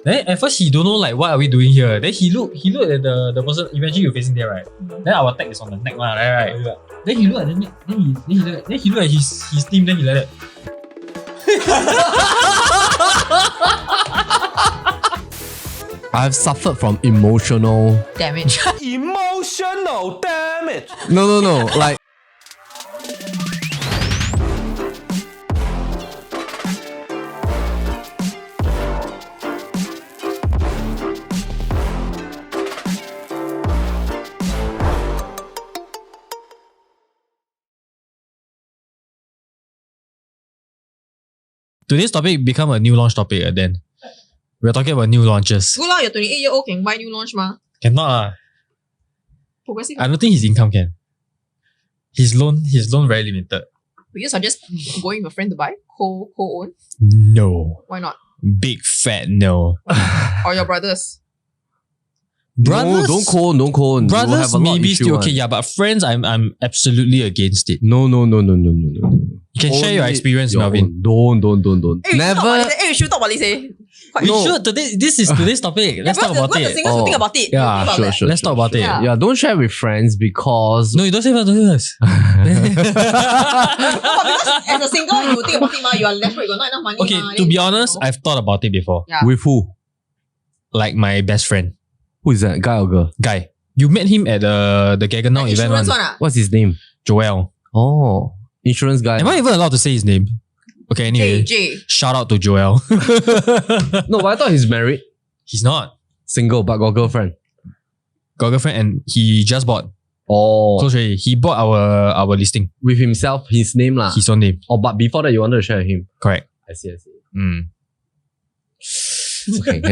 Then at first he don't know like what are we doing here. Then he looked at the person. Imagine you're facing there, right? Then our tag is on the neck, right? Then he looked at the neck. Then he looked at his team. Then he like that. I've suffered from emotional damage. Emotional damage. No. Like Today's topic become a new launch topic then. We're talking about new launches. Good lah, you're 28-year-old can buy new launch ma. Cannot Progressive. I don't think his income can. His loan very limited. Will you suggest going with a friend to buy? Co-own? No. Why not? Big fat no. Or your brothers? Brothers? No, don't call. Brothers maybe still okay, yeah, but friends I'm absolutely against it. No. You can share your experience, Melvin. Don't. Hey, Never. We should talk about this. We should. This is today's topic. Let's talk about it. Singles think about it. Yeah, sure. Let's talk about it. Yeah, don't share with friends because No, you don't say first. Because as a single, you think about it ma. You are desperate. You got not enough money. Okay, to be honest, I've thought about it before. Yeah. with who? Like my best friend, Who is that? Guy or girl? Guy. You met him at the Gaggenau event insurance one. one. What's his name? Joel. Oh, insurance guy. Am I even allowed to say his name? Okay, anyway. J. Shout out to Joel. No, but I thought he's married, He's not. single, but got girlfriend. Got a girlfriend and he just bought. Oh, Close already. He bought our listing. with himself, his name lah. His own name. Oh, but before that, you wanted to share with him. Correct. I see. Mm. Okay.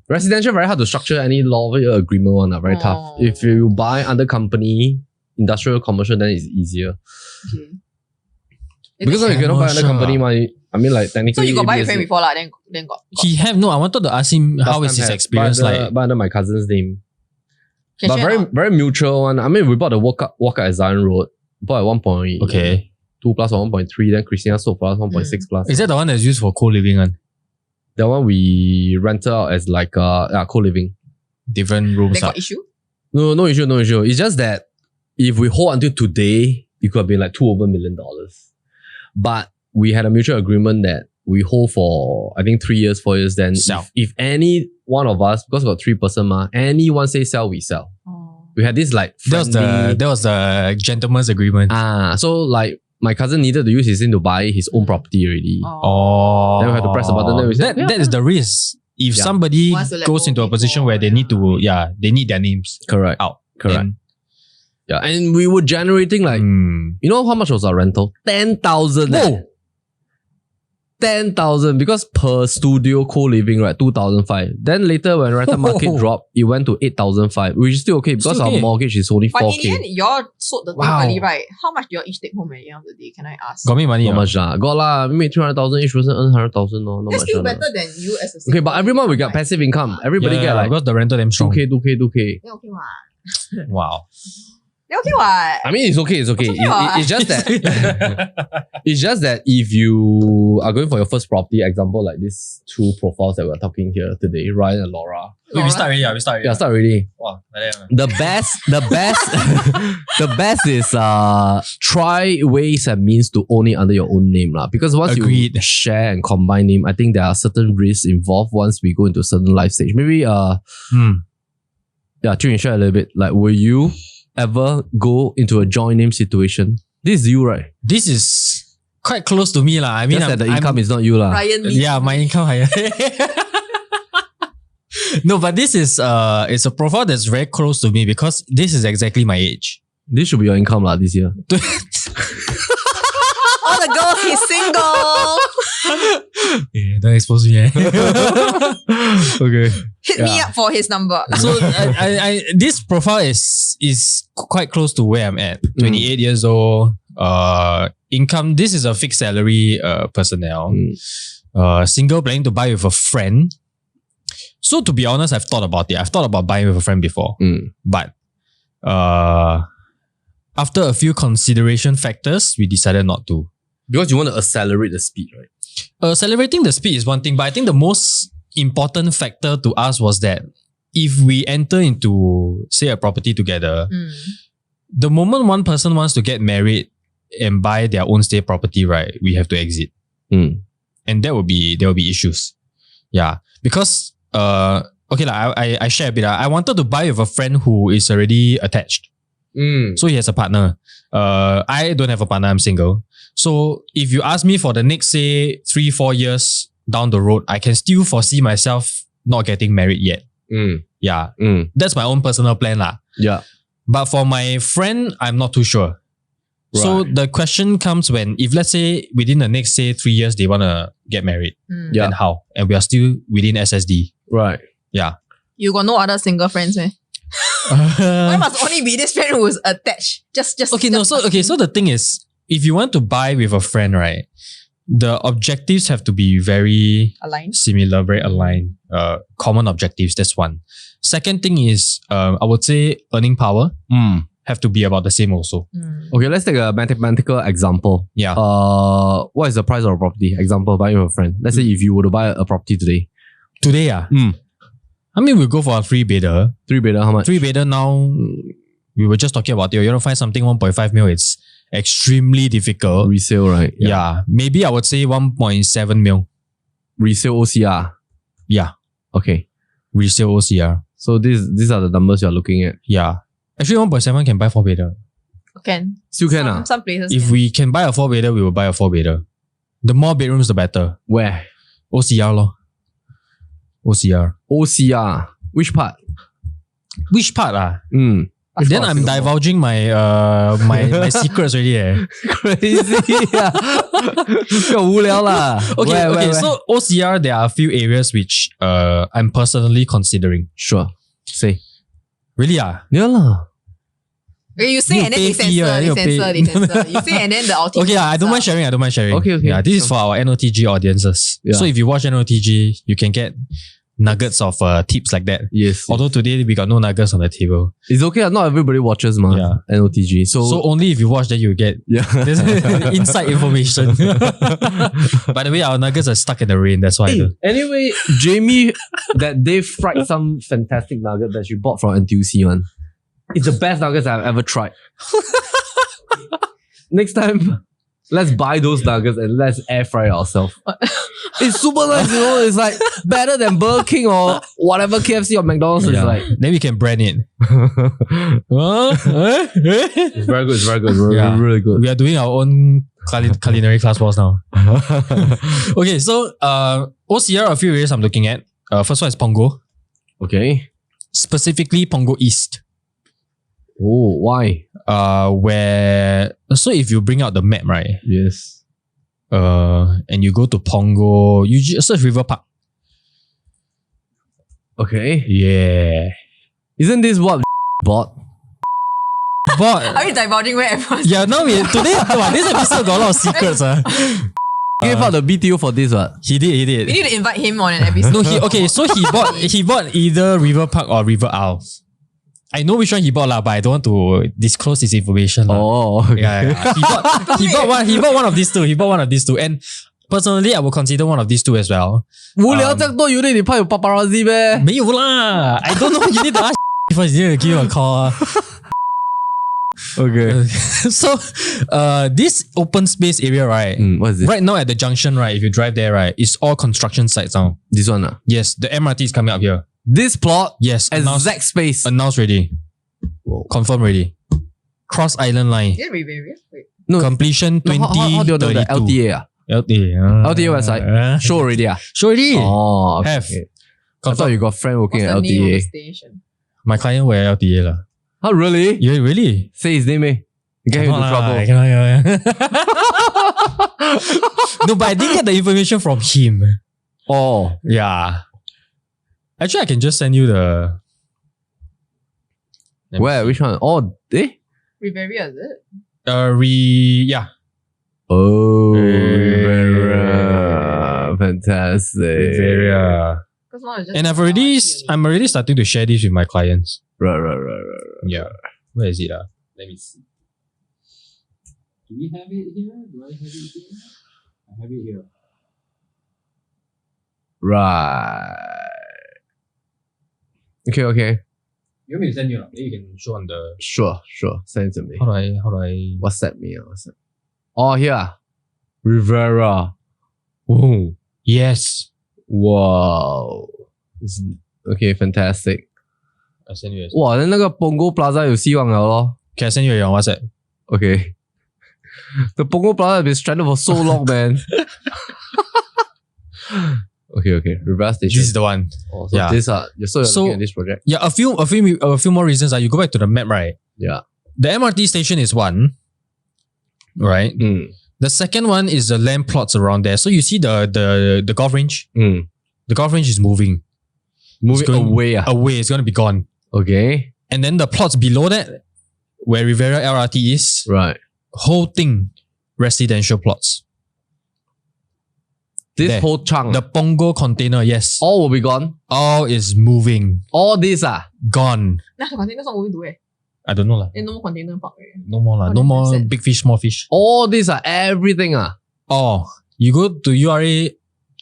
Residential very hard to structure any law agreement one. Very tough. Oh. If you buy under company, industrial, commercial, then it's easier. Okay. Because if you cannot buy under Commercial, company, I mean like technically. So you got buy a ABS friend before lah, then got. He have no. I wanted to ask him how last is time his had, experience but like. But under my cousin's name. Can But share very mutual one. I mean, we bought the walk out at Zion Road. Bought at 1.2 Okay. plus or 1.3. Then Christina sold for us 1.6 plus. Is that the one that's used for co-living one? That one we rented out as like co-living. Different rooms. Then got issue? No issue. It's just that if we hold until today, it could have been like $2 million. But we had a mutual agreement that we hold for I think 3 years, 4 years. Then Sell. if any one of us, because we got 3-person ma, anyone say sell, we sell. Oh. We had this like That was the gentleman's agreement. so like my cousin needed to use his name to buy his own property already. Oh. Then we have to press the button. Then we said, that is the risk. If Yeah. somebody Wants to let goes go into a position before, where they need to, they need their names correct. out. Correct. Then, Yeah, and we were generating like, you know how much was our rental? 10,000. Whoa. 10,000 because per studio co-living, right? 2,500. Then later when rental market dropped, it went to 8,500, which is still okay because Still okay. our mortgage is only But 4K. in the end, y'all sold the thing Wow. early, right? How much do y'all each take home at the end of the day? Can I ask? Got me money. Not much lah. Got lah. We made 300,000 each person earn 100,000. No, not That's much. still lah. better than you as a Okay, single. but every month we get passive income. Everybody get like because the rental damn strong. 2K. Yeah, okay what? Wow. Yeah, okay what? I mean, it's okay. It's okay. It's okay what? It's just that it's just that if you are going for your first property, example like these two profiles that we're talking here today, Ryan and Laura. Wait, we start already. We start already. Yeah, start already. Wow, like that, The best is try ways and means to own it under your own name lah. Because once Agreed. you share and combine name, I think there are certain risks involved once we go into a certain life stage. Maybe Jun, share a little bit. Like, will you ever go into a joint name situation? This is you, right? This is quite close to me lah. I mean, Just that the income is not you lah. Ryan Lee. yeah, my income higher. No, but this is it's a profile that's very close to me because this is exactly my age. This should be your income lah this year. All the girls, he's single. Yeah, don't expose me. Okay. Hit me up for his number. So I this profile is quite close to where I'm at. 28 years old. Income. This is a fixed salary personnel. Single, planning to buy with a friend. So to be honest, I've thought about it. I've thought about buying with a friend before, but after a few consideration factors, we decided not to. Because you want to accelerate the speed, right? Accelerating the speed is one thing, but I think the most important factor to us was that if we enter into, say, a property together, the moment one person wants to get married and buy their own stay property, right, we have to exit. And there will be issues. Yeah. Because okay, I share a bit. I wanted to buy with a friend who is already attached. So he has a partner. I don't have a partner, I'm single. So if you ask me for the next, say, 3-4 years down the road, I can still foresee myself not getting married yet. Yeah. That's my own personal plan lah. Yeah. But for my friend, I'm not too sure. Right. So the question comes when, if let's say within the next, say, 3 years, they want to get married, then how? And we are still within SSD. Right. Yeah. You got no other single friends, eh? Why must only be this friend who is attached? Just Okay, no. So the thing is, if you want to buy with a friend, right, the objectives have to be very aligned, similar, very aligned. Common objectives. That's one. Second thing is, I would say earning power have to be about the same also. Okay, let's take a mathematical example. Yeah. What is the price of a property? Example, buying with a friend. Let's say if you were to buy a property today. Today, I mean, we'll go for a 3-bedder. 3-bedder, how much? 3-bedder now, we were just talking about it. You want to find something 1.5 mil, it's extremely difficult. Resale, right? Yeah. Maybe I would say 1.7 mil. Resale OCR. Yeah. Okay. Resale OCR. So these are the numbers you're looking at. Yeah. Actually, 1.7 can buy 4-bedder. Can. Still can. Some places If can. we can buy a 4-bedder, we will buy a 4-bedder. The more bedrooms, the better. Where? OCR lor. OCR. OCR. Which part? Which part ah? Then I'm Singapore. divulging my my secrets already eh. Crazy. Yeah. 无聊啦. Okay, Where? so OCR, there are a few areas which I'm personally considering. Sure. Say. Really ah? Yeah lah. Okay, you say You and then pay they fee, censor, you they pay- censor. You say and then the ultimate. Okay, I don't mind sharing. Okay. Yeah, this is for our NOTG audiences. Yeah. So if you watch NOTG, you can get nuggets of tips like that. Yes. Although today we got no nuggets on the table. It's okay. Not everybody watches ma. Yeah. NOTG. So only if you watch, then you get yeah. this inside information. By the way, our nuggets are stuck in the rain. That's why. Anyway, Jamie that day fried some fantastic nugget that she bought from NTUC one. It's the best nuggets I've ever tried. Next time, let's buy those nuggets and let's air fry ourselves. It's super nice, you know. It's like better than Burger King or whatever KFC or McDonald's is like. Then we can brand it. It's very good. It's very good. Yeah. Really good. We are doing our own culinary class course now. Okay, so OCR, a few areas I'm looking at. First one is Punggol. Okay. Specifically Punggol East. Oh, why? Where so if you bring out the map, right? Yes. And you go to Punggol, you just search River Park. Okay. Yeah. Isn't this what bought? But Are you divulging where everyone's yeah, now today wow, this episode got a lot of secrets. Gave out the BTO for this what? He We did. need to invite him on an episode. No, so he bought either River Park or River Isle. I know which one he bought lah, but I don't want to disclose his information lah. Oh, okay. Yeah. He bought one of these two. And personally, I will consider one of these two as well. 无聊这样多unit 你怕有 paparazzi 咩？没有啦. I don't know. You need to ask first. You need to give him a call. Okay. So, this open space area, right? What is this? Right now at the junction, right? If you drive there, right, it's all construction sites now. This one ah. Yes, the MRT is coming up here. This plot, Yes, exact space. announced already. Confirmed already. Cross Island Line. Is it Riberia? Wait. No, Completion no, 2032. how do you know the LTA ah? LTA website. Show already ah. Show already. Oh, okay. Have. Okay. I thought you got friend working What's at the name of the LTA. station? My client were LTA lah. Huh, really? Yeah, really? Say his name eh. Get him into trouble. Cannot. No, but I didn't get the information from him. Oh. Yeah. Actually, I can just send you the... Let me Where? see. Which one? Oh, eh? Riberia, is it? Yeah. Oh, Rivera. Fantastic. Riveria. Because now it's just And I'm already starting to share this with my clients. Right. Yeah. Where is it? Let me see. Do we have it here? Do I have it here? I have it here. Right. Okay. You want me to send you? Then you can show on the. Sure. Send it to me. How do I? WhatsApp me. Oh, here. Rivera. Oh, Yes. wow. Okay, fantastic. I send you. Wow, then 那个 Punggol Plaza 有希望了咯。Can I send you on WhatsApp? Okay. The Punggol Plaza has been stranded for so long, man. Okay. Reverse station. This is the one. Oh, so Yeah. you're looking at this project. Yeah, a few more reasons. You go back to the map, right? Yeah. The MRT station is one, right? The second one is the land plots around there. So you see the golf range. The golf range is moving. Moving away. Away. It's going to be gone. Okay. And then the plots below that, where Rivera LRT is, Right. whole thing residential plots. This There. whole chunk. The Punggol container, yes. all will be gone. All is moving. All this Gone. Nah, the containers not moving to where? I don't know lah. No more container park area. No more lah. Oh, No that's more sad. big fish, small fish. all this everything Oh, you go to URA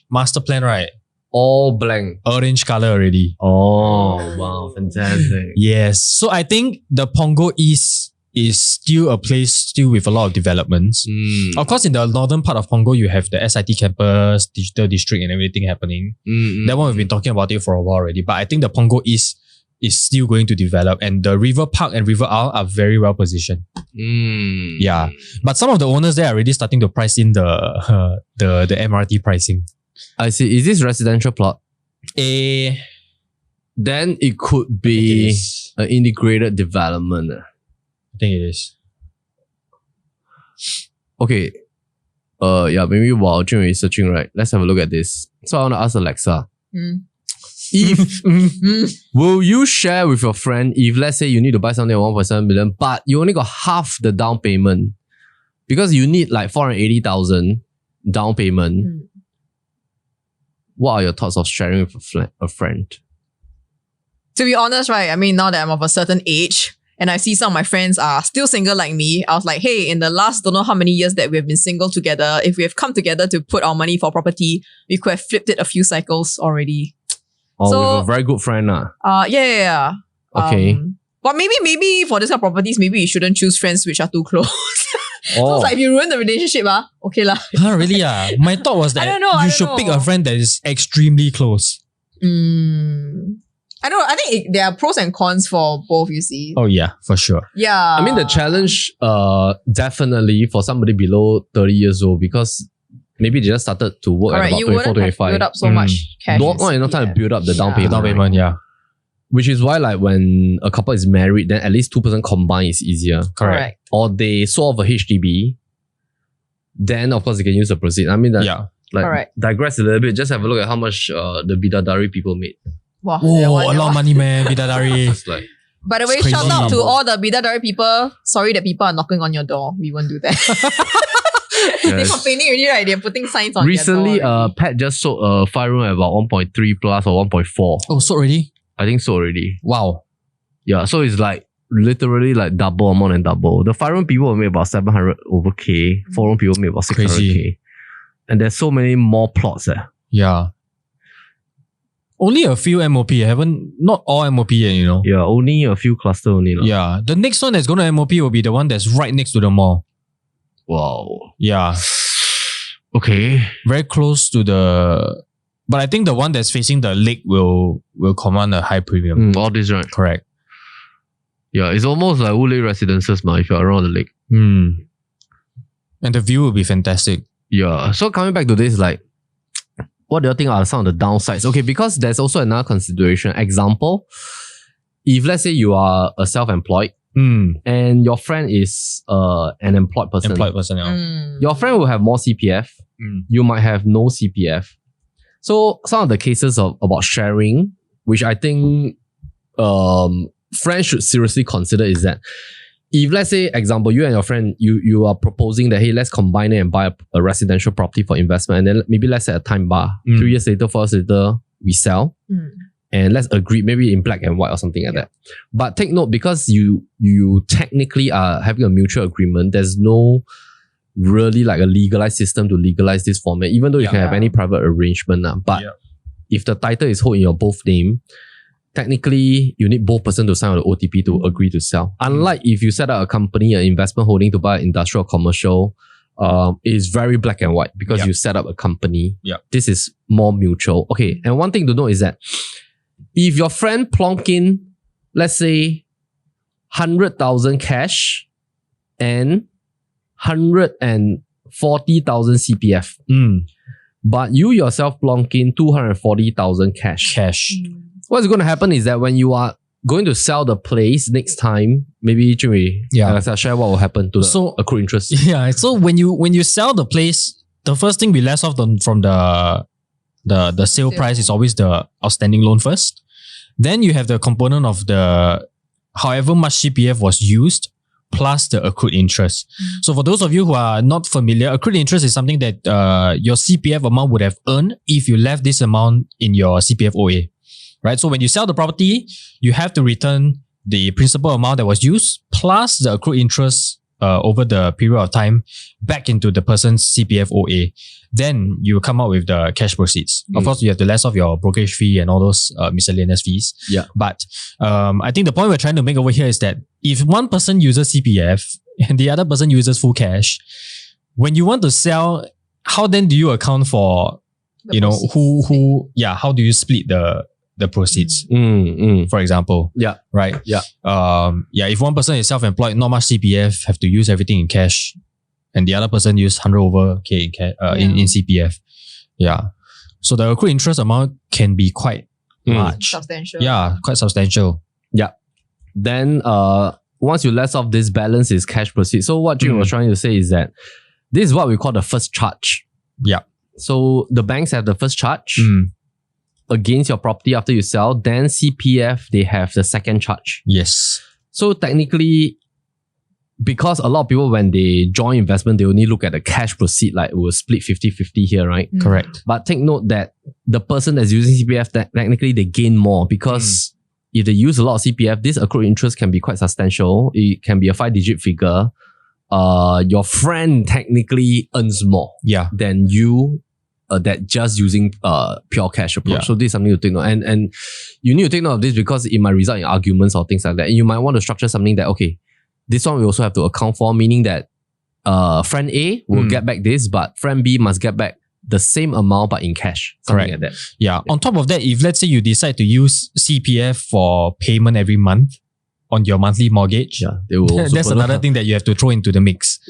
master plan, right? all blank. Orange color already. Oh wow, fantastic. Yes. So I think the Punggol East is still a place still with a lot of developments. Of course, in the northern part of Punggol, you have the SIT campus, digital district and everything happening. That one we've been talking about it for a while already. But I think the Punggol East is still going to develop, and the River Park and River Isle are very well positioned. Yeah. But some of the owners there are already starting to price in the MRT pricing. I see. Is this residential plot? Eh, Then it could it be is. an integrated development. I think it is. Okay. Yeah, maybe while Jun Wei is searching, right? Let's have a look at this. So I want to ask Alexa. If will you share with your friend if let's say you need to buy something at 1.7 million, but you only got half the down payment because you need like 480,000 down payment? What are your thoughts of sharing with a friend? To be honest, right, I mean, now that I'm of a certain age and I see some of my friends are still single like me, I was like, hey, in the last don't know how many years that we have been single together, if we have come together to put our money for property, we could have flipped it a few cycles already. Oh, So- with a very good friend. Yeah. Okay. But maybe for this kind of properties, maybe you shouldn't choose friends which are too close. So Oh, it's like if you ruin the relationship, okay lah. Huh, really? My thought was that I don't know, you should pick a friend that is extremely close. I think there are pros and cons for both, you see. Oh yeah, for sure. Yeah. I mean the challenge definitely for somebody below 30 years old because maybe they just started to work Correct, at about you 24, wouldn't have 25. built up so much cash. Not enough time to build up the down payment. Down payment, yeah. Which is why like when a couple is married, then at least 2% combined is easier. Correct. Or they sold off a HDB, then of course they can use the proceeds. I mean that Yeah. like Correct. digress a little bit, just have a look at how much the Bidadari people made. Wow, Oh, that a one- lot of money, man. Bidadari. It's like By the way, It's crazy. shout out to all the Bidadari people. Sorry that people are knocking on your door. We won't do that. They're yes. complaining already, right? They're putting signs on Recently, their door. Pat just sold a 5-room at about 1.3 plus or 1.4. Oh, so already? I think so already. Wow. Yeah, so it's like literally like double, more than double. The 5-room people will make about 700 over K. 4-room people make about 600K. Crazy. And there's so many more plots. Yeah. Only a few MOP. Not all MOP yet, you know. Yeah, only a few cluster only. lah. Yeah. The next one that's going to MOP will be the one that's right next to the mall. Wow. Yeah. Okay. Very close to the... But I think the one that's facing the lake will command a high premium. All this, right? Correct. Yeah, it's almost like Wu Lei residences ma, if you're around the lake. And the view will be fantastic. Yeah. So coming back to this, like, what do you think are some of the downsides? Okay, because there's also another consideration. Example, if let's say you are a self-employed and your friend is an employed person, Employed personnel. your friend will have more CPF. You might have no CPF. So some of the cases about sharing, which I think friends should seriously consider is that if let's say, example, you and your friend, you are proposing that, hey, let's combine it and buy a residential property for investment. And then maybe let's set a time bar. 3 years later, 4 years later, we sell. And let's agree, maybe in black and white or something like that. But take note, because you technically are having a mutual agreement, there's no really like a legalized system to legalize this format, even though you can have any private arrangement. But if the title is held in your both name, technically you need both person to sign on the OTP to agree to sell. Unlike if you set up a company, an investment holding to buy industrial or commercial, it is very black and white because you set up a company. This is more mutual. Okay, and one thing to note is that if your friend plonk in, let's say, 100,000 cash and 140,000 CPF, but you yourself plonk in 240,000 cash. What's going to happen is that when you are going to sell the place next time, maybe Jun Wei, share what will happen to the accrued interest. Yeah, so when you sell the place, the first thing we less off from the sale price is always the outstanding loan first. Then you have the component of the however much CPF was used plus the accrued interest. So for those of you who are not familiar, accrued interest is something that your CPF amount would have earned if you left this amount in your CPF OA. Right? So when you sell the property, you have to return the principal amount that was used plus the accrued interest over the period of time back into the person's CPF OA. Then you come out with the cash proceeds. Of course, you have to less off your brokerage fee and all those miscellaneous fees. But I think the point we're trying to make over here is that if one person uses CPF and the other person uses full cash, when you want to sell, how then do you account for, how do you split the proceeds, for example? Right? If one person is self-employed, not much CPF, have to use everything in cash, and the other person use 100 over K in CPF. So the accrued interest amount can be quite large. Substantial. Quite substantial. Then once you less off this balance is cash proceeds. So what Jun was trying to say is that this is what we call the first charge. So the banks have the first charge against your property after you sell. Then CPF, they have the second charge. Yes. So technically, because a lot of people, when they join investment, they only look at the cash proceed, like we'll split 50-50 here, right? Correct. But take note that the person that's using CPF, technically they gain more because if they use a lot of CPF, this accrued interest can be quite substantial. It can be a 5-digit figure. Your friend technically earns more than you that just using pure cash approach. So this is something to take note. And you need to take note of this because it might result in arguments or things like that. And you might want to structure something that, okay, this one we also have to account for, meaning that friend A will get back this, but friend B must get back the same amount but in cash. Something like that. On top of that, if let's say you decide to use CPF for payment every month on your monthly mortgage, they will that's another thing that you have to throw into the mix.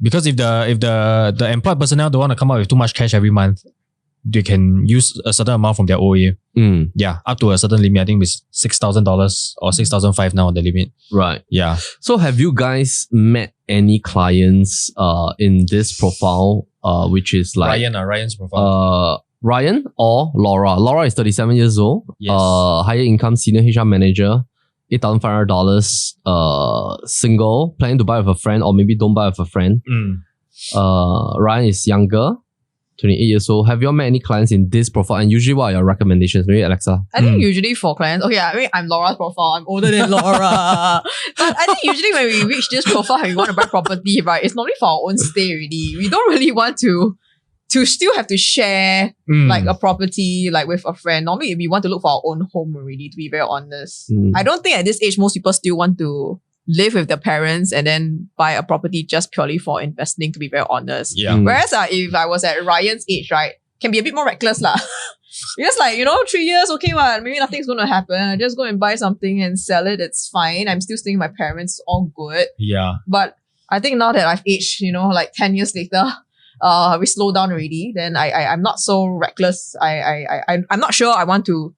Because if the employed personnel don't want to come out with too much cash every month, they can use a certain amount from their OA. Up to a certain limit. I think it's $6,000 or $6,500 now on the limit. Right. So have you guys met any clients in this profile, which is like Ryan's profile? Ryan or Laura? Laura is 37 years old. Yes. Higher income senior HR manager. $8,500, single, planning to buy with a friend or maybe don't buy with a friend. Ryan is younger, 28 years old. Have you all met any clients in this profile? And usually what are your recommendations? Maybe Alexa? I think usually for clients, I'm Laura's profile. I'm older than Laura. But I think usually when we reach this profile and we want to buy property, right, it's normally for our own stay already. We don't really want to still have to share like a property like with a friend. Normally we want to look for our own home already, to be very honest. I don't think at this age most people still want to live with their parents and then buy a property just purely for investing, to be very honest. Whereas if I was at Ryan's age, right, can be a bit more reckless lah. Because 3 years, okay, maybe nothing's going to happen. I just go and buy something and sell it. It's fine. I'm still staying with my parents. All good. But I think now that I've aged, 10 years later, we slow down already. Then I'm not so reckless. I'm not sure I want to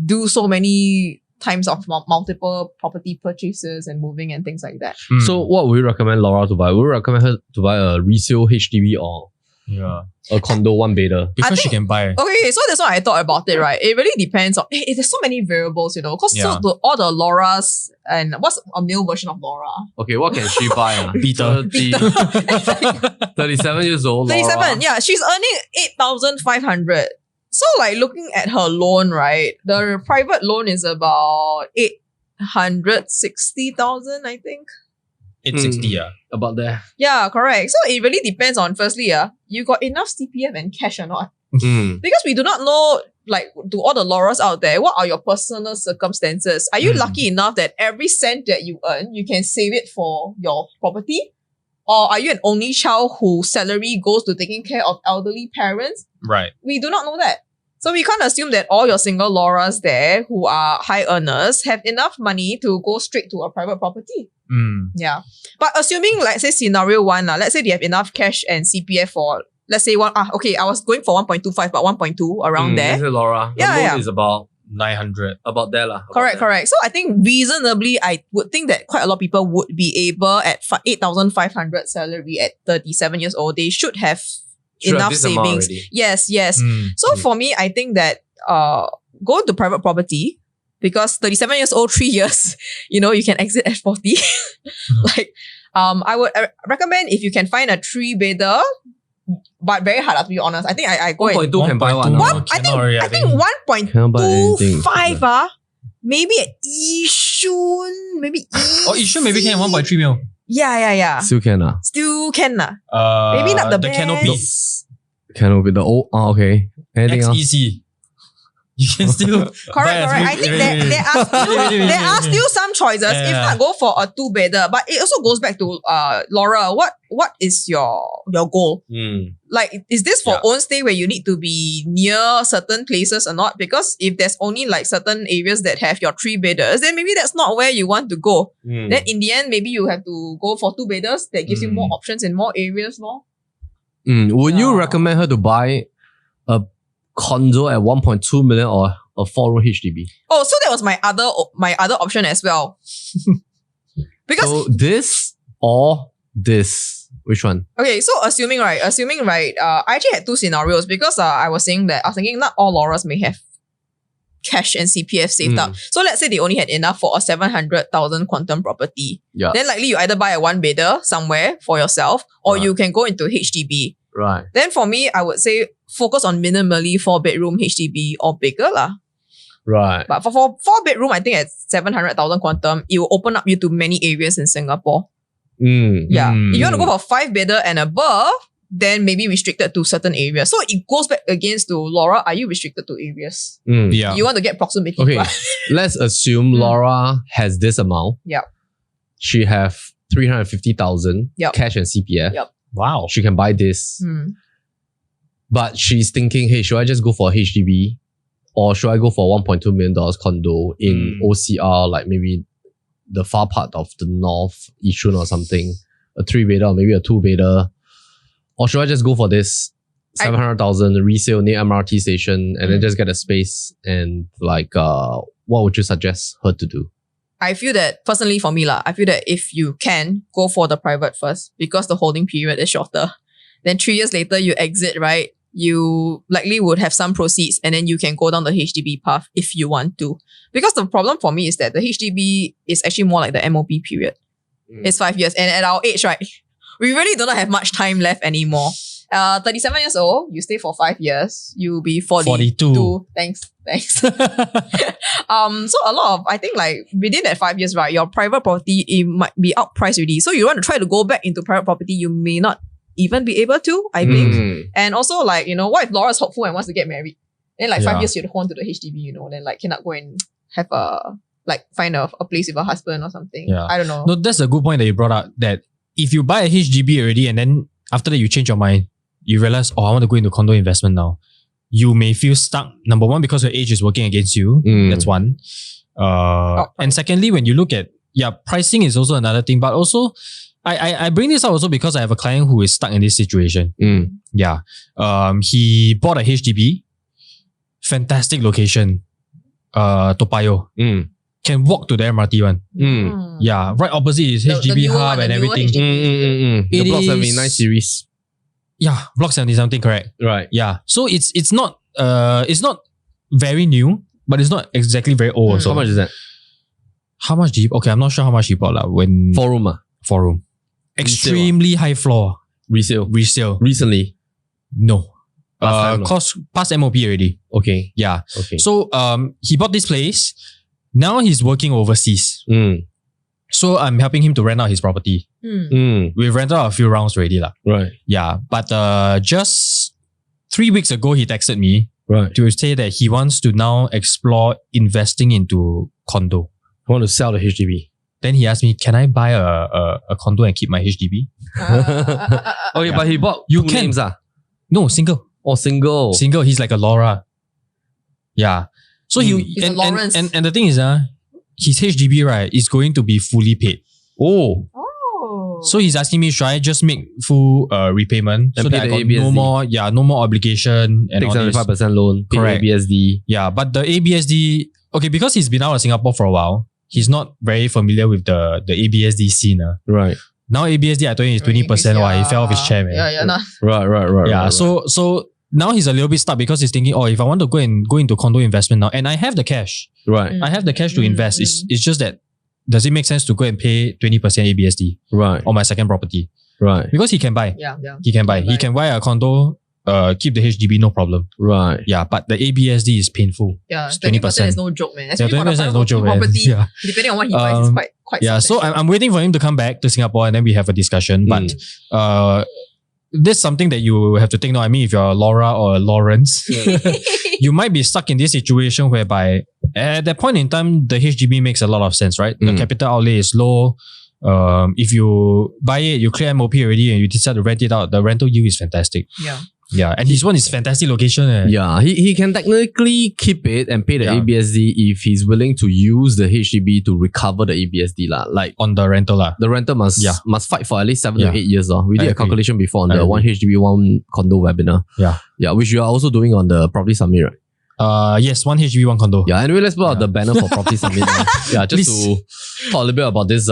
do so many times of multiple property purchases and moving and things like that. So what would you recommend Laura to buy? Would you recommend her to buy a resale HDB or a condo one bedder? Because she can buy. Okay, so that's what I thought about it, right? It really depends on, there's so many variables, because all the Lauras, and what's a male version of Laura? Okay, what can she buy? Peter. 37 years old. 37, Laura. she's earning 8,500. So looking at her loan, right? The private loan is about 860,000, I think. 860, about there. Yeah, correct. So it really depends on, firstly, you got enough CPF and cash or not. Because we do not know like to all the Laura's out there, what are your personal circumstances? Are you lucky enough that every cent that you earn, you can save it for your property? Or are you an only child whose salary goes to taking care of elderly parents? Right. We do not know that. So we can't assume that all your single Lauras there who are high earners have enough money to go straight to a private property. Yeah. But assuming, like, say, scenario one, let's say they have enough cash and CPF for, let's say, I was going for 1.25, but 1.2 around there. Let's say Laura. Yeah, the loan yeah. is about 900. about there lah. Correct. So I think reasonably, I would think that quite a lot of people would be able at 8,500 salary at 37 years old. They should have enough this amount savings. already. Yes. So for me, I think that go into private property because 37 years old, 3 years, you can exit at 40. I would recommend if you can find a 3-bedder, but very hard to be honest. I think I go 1.2 can buy one. 1.2. I think Cannot buy anything. 1.25 maybe at Yishun, maybe Yishun maybe can 1.3 mil. Yeah. Still can Still can Maybe not the canopy. best. Cannot be the old. Okay. Anything else? XEC. You can still Correct. I think there are still some choices. If not, go for a 2-bedder. But it also goes back to Laura. What is your goal? Like, is this for own stay where you need to be near certain places or not? Because if there's only like certain areas that have your 3-bedders, then maybe that's not where you want to go. Then in the end, maybe you have to go for 2-bedders that gives you more options in more areas. Would you recommend her to buy a condo at 1.2 million or a 4-room HDB? Oh, so that was my other option as well. Because so this or this? Which one? Okay, so assuming right, I actually had 2 scenarios because I was thinking not all Lauras may have cash and CPF saved up. So let's say they only had enough for a 700,000 quantum property. Yeah. Then likely you either buy a 1-bedder somewhere for yourself or you can go into HDB. Right. Then for me, I would say focus on minimally 4-bedroom HDB or bigger lah. Right. But for 4-bedroom, I think at 700,000 quantum, it will open up you to many areas in Singapore. Yeah. If you want to go for 5-bedder and above, then maybe restricted to certain areas. So it goes back against to Laura, are you restricted to areas? Yeah. You want to get proximity. Okay. Right? Let's assume Laura has this amount. Yep. She have 350,000 Yep. cash and CPF. Yep. Wow. She can buy this. But she's thinking, hey, should I just go for a HDB? Or should I go for $1.2 million condo in OCR, like maybe the far part of the north, Yishun or something, a 3-bedder or maybe a 2-bedder? Or should I just go for this 700,000 resale near MRT station and then just get a space and like, what would you suggest her to do? I feel that, personally for me I feel that if you can, go for the private first because the holding period is shorter. Then 3 years later, you exit, right? You likely would have some proceeds and then you can go down the HDB path if you want to. Because the problem for me is that the HDB is actually more like the MOP period. It's 5 years. And at our age, right, we really do not have much time left anymore. 37 years old, you stay for 5 years, you'll be 42. Thanks. So a lot of, I think like within that 5 years, right, your private property, it might be outpriced already. So you want to try to go back into private property, you may not even be able to, I think. And also like, what if Laura's hopeful and wants to get married? Then like 5 years you hold on to the HDB, then like cannot go and have find a place with a husband or something. Yeah. I don't know. No, that's a good point that you brought up, that if you buy a HDB already and then after that you change your mind, you realize, I want to go into condo investment now. You may feel stuck. Number one, because your age is working against you. That's one. And secondly, when you look at, pricing is also another thing. But also, I bring this up also because I have a client who is stuck in this situation. Yeah. He bought a HDB. Fantastic location. Toa Payoh. Can walk to the MRT one. Yeah. Right opposite is HDB hub and everything. The Block 79 series. Yeah. Block 70 something, correct. Right. Yeah. So it's not very new, but it's not exactly very old also. How much is that? How much okay, I'm not sure how much he bought when 4-room. 4-room. Extremely high floor. Resale. Recently? No. Last time, Cost past MOP already. Okay. Yeah. Okay. So he bought this place. Now he's working overseas. So I'm helping him to rent out his property. We've rented out a few rounds already lah. Right. Yeah. But just 3 weeks ago he texted me Right. to say that he wants to now explore investing into condo. I want to sell the HDB. Then he asked me, can I buy a condo and keep my HDB? Okay, but he bought You two can. names. No, single. Oh, single. Single, he's like a Laura. Yeah. So He's a Lawrence. and the thing is, his HDB, right, is going to be fully paid. Oh. Oh. So he's asking me, should I just make full repayment And so pay that I the got ABSD. no more obligation and Take all this. 75% loan. Pay Correct. ABSD. Yeah, but the ABSD, okay, because he's been out of Singapore for a while, he's not very familiar with the ABSD scene. Right. Now ABSD, I told him is 20%. Wow, he fell off his chair, man. Yeah, nah. Right. Yeah, right. so now he's a little bit stuck because he's thinking, oh, if I want to go into condo investment now, and I have the cash, Right. I have the cash to invest. It's just that, does it make sense to go and pay 20% ABSD Right. on my second property? Right. Because he can buy. Yeah. He can buy. He can buy a condo, keep the HDB, no problem. Right. Yeah, but the ABSD is painful. Yeah, It's 20% is no joke, man. Yeah, Especially for 20% the is no joke, man. property, Yeah. depending on what he buys, it's quite Yeah, so substantial. I'm waiting for him to come back to Singapore and then we have a discussion. But this is something that you have to take note. I mean, if you're a Laura or a Lawrence, you might be stuck in this situation whereby at that point in time, the HDB makes a lot of sense, right? The capital outlay is low. If you buy it, you clear MOP already and you decide to rent it out, the rental yield is fantastic. Yeah. Yeah, and his one is fantastic location. Yeah, he can technically keep it and pay the Yeah. ABSD if he's willing to use the HDB to recover the ABSD lah. Like On the rental lah. the renter must Yeah. fight for at least 7 Yeah. to 8 years. We I did a agree. calculation before on I the agree. one HDB, one condo webinar. Yeah. Which you are also doing on the Property Summit, right? Yes, one HDB, one condo. Yeah, anyway, let's put out the banner for Property Summit. Yeah, just Please. to talk a little bit about this.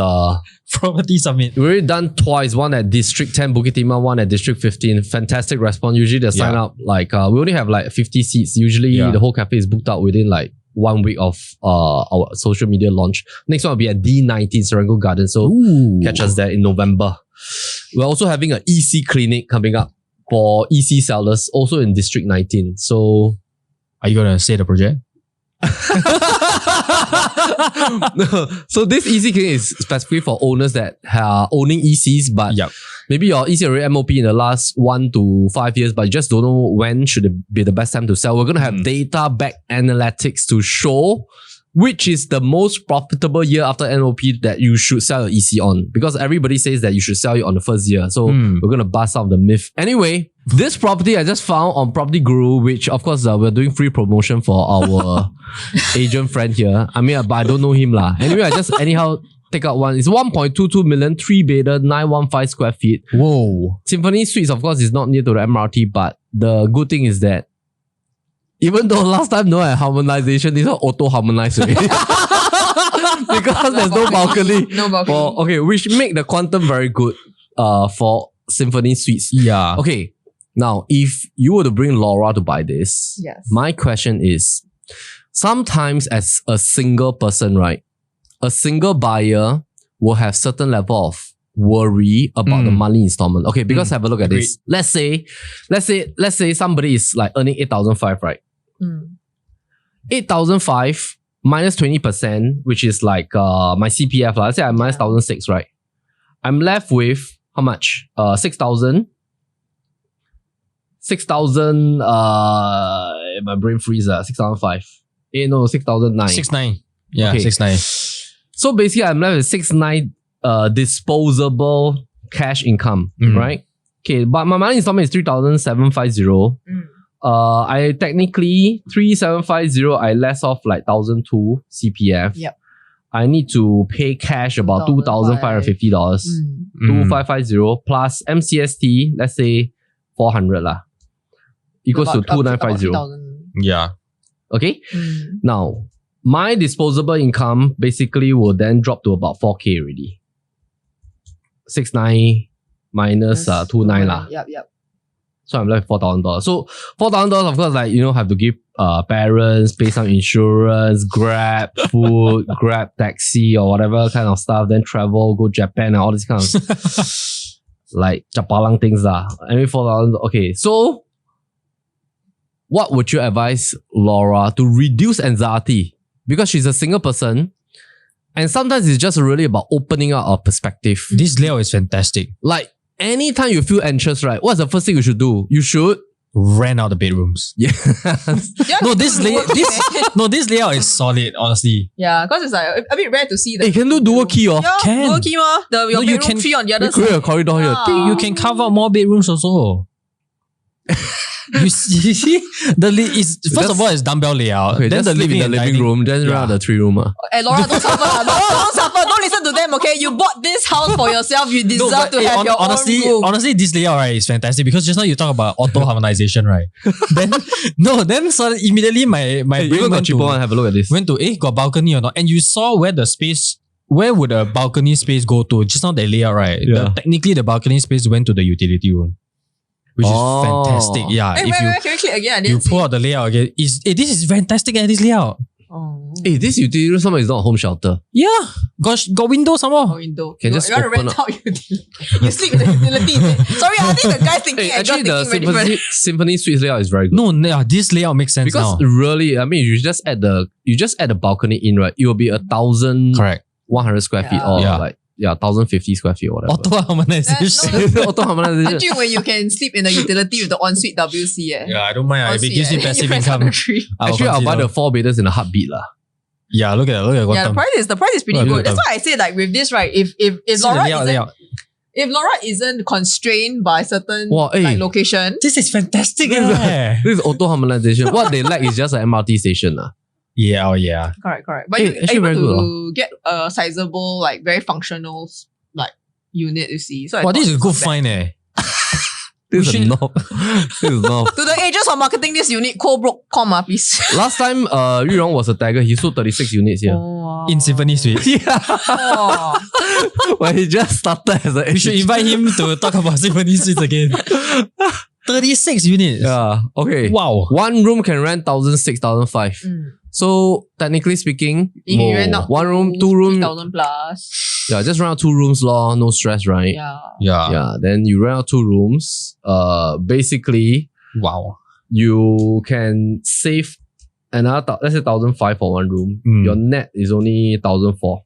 Property Summit. We've already done twice, one at District 10 Bukit Timah, one at District 15. Fantastic response. Usually the sign up, like, we only have like 50 seats. Usually the whole cafe is booked out within like 1 week of our social media launch. Next one will be at D19 Serangoon Garden. So catch us there in November. We're also having an EC clinic coming up for EC sellers, also in District 19. So Are you going to say the project? so this EC clinic is specifically for owners that are owning ECs, but maybe your EC already MOP in the last 1 to 5 years, but you just don't know when should it be the best time to sell. We're going to have data-backed analytics to show which is the most profitable year after NOP that you should sell your EC on, because everybody says that you should sell it on the first year. So we're going to bust out the myth. Anyway, this property I just found on Property Guru, which of course we're doing free promotion for our agent friend here. I mean, but I don't know him lah. Anyway, I just anyhow take out one. It's 1.22 million, 3-bedder, 915 square feet. Whoa. Symphony Suites, of course, is not near to the MRT, but the good thing is that even though last time no harmonization, these are auto harmonized already. Because there's no balcony. No balcony. Which make the quantum very good for Symphony Suites. Yeah. Okay, now if you were to bring Laura to buy this, Yes. my question is, sometimes as a single person, right, a single buyer will have certain level of worry about the monthly installment. Okay, because have a look at this. Let's say somebody is like earning 8,500, right? 8,500 minus 20%, which is like my CPF. Let's say I minus 1,600, right? I'm left with how much? 6,000. 6,000, my brain freeze, 6,500. 6,009. 6,900. Yeah, Okay. 6,900. So basically, I'm left with 6,900 disposable cash income, right? Okay, but my monthly installment is 3,750. I technically 3,750. I less off like 1,200 CPF. Yep. I need to pay cash about $2,550. 2,550 plus MCST. Let's say 400 lah. Equals to 2,950. Yeah. Okay. Now, my disposable income basically will then drop to about 4K already. 6,900 minus 2,900 lah. Yep. So I'm left with $4,000. So $4,000, of course, like, have to give parents, pay some insurance, Grab food, Grab taxi or whatever kind of stuff, then travel, go Japan and all this kind of like chapalang things lah. Anyway, $4,000. Okay, so what would you advise Laura to reduce anxiety? Because she's a single person, and sometimes it's just really about opening up our perspective. This layout is fantastic. Like, anytime you feel anxious, right, what's the first thing you should do? You should rent out the bedrooms. Yeah. No, this layout is solid, honestly. Yeah, because it's like a bit rare to see that. You can do dual key, oh. Yeah, Can. dual key ma. Your you bedroom can- 3 on the other You create a side. corridor here. Ah. Ding. You can carve out more bedrooms also. You see, first of all, it's dumbbell layout. Okay, then just live in the and living dining- room, then run out the 3-room. Hey, Laura, don't suffer. Don't suffer. Don't listen to them, okay? You bought this house for yourself. You deserve No, but, to have your honestly, own room. honestly, this layout right is fantastic because just now you talk about auto harmonization, right? then so immediately my Hey, brain you got went cheaper one, to, have a look at this. got balcony or not, and you saw where would the balcony space go to? Just now that layout, right? Yeah. Technically, the balcony space went to the utility room, which is fantastic. Yeah, Hey, if wait, can we click again? I you didn't pull see. out the layout again, this is fantastic. This layout. Oh. Hey, this utility room somehow is not a home shelter. Yeah, got windows some Oh, more. window. Can you just want to open rent out utility. You sleep in the utility. Sorry, I think the guy's thinking Hey, and actually, you're the thinking very different. Symphony Suites layout is very good. No, this layout makes sense Because now. really, I mean, you just add the balcony in, right? It will be 1,100 Correct. square feet Yeah. or Yeah. like 1,050 square feet or whatever. Auto harmonization. No, Auto harmonization. Jun Wei, you can sleep in the utility with the ensuite WC. Yeah, I don't mind. If it Ensuite, gives me You passive press on income, the tree. Actually, I'll buy the 4 bedders in a heartbeat lah. Yeah, look at Yeah, Gotham. the price is pretty Look, good. look, That's why I say like with this, right? If See the Laura layout, isn't layout. if Laura isn't constrained by certain Wow, hey. like location, This is fantastic. This is auto harmonization. What they lack is just an MRT station lah. Yeah, oh yeah. correct. But Hey, you're actually able very to good, get a sizable, like very functional like unit, you see. So I Wow, thought this is a it's good not bad. find eh. This is should- no. This is no. To the agents for marketing this unit, co-broke, please. Last time, Yu Rong was a tiger. He sold 36 units here. Oh. In Symphony Suites. Yeah. Oh. When he just started as a We should invite him to talk about Symphony Suites again. 36 units. Yeah. Okay. Wow. One room can rent 1,600, 1,500. Mm. So technically speaking, You can rent out one room, 2 room. 3,000 plus. Yeah, just rent out 2 rooms, lor. No stress, right? Yeah. Yeah. Yeah. Then you rent out 2 rooms. Basically, Wow. you can save another, let's say 1,500 for 1 room. Mm. Your net is only 1,400.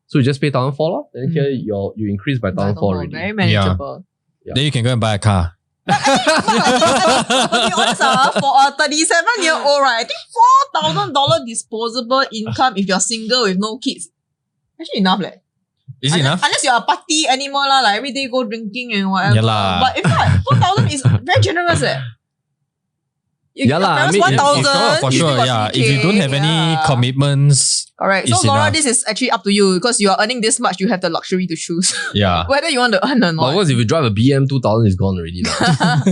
So you just pay 1,400 lor. Then here you increase by 1,400 already. Very manageable. Then you can go and buy a car. To be honest, for a 37-year-old, right, I think $4,000 disposable income if you're single with no kids. Actually enough, leh. Is it enough? Unless you're a party animal, lah, like every day go drinking and whatever. Yeah lah. But if not, 4,000 is very generous, eh. You Yeah give your lah, I parents mean, if- 1,000, For you sure, still got yeah. 3K, If you don't have any yeah. commitments, Correct. So it's Laura, enough. this is actually up to you because you are earning this much. You have the luxury to choose yeah. whether you want to earn or But not. once if you drive a BM 2,000, it's gone already. lah.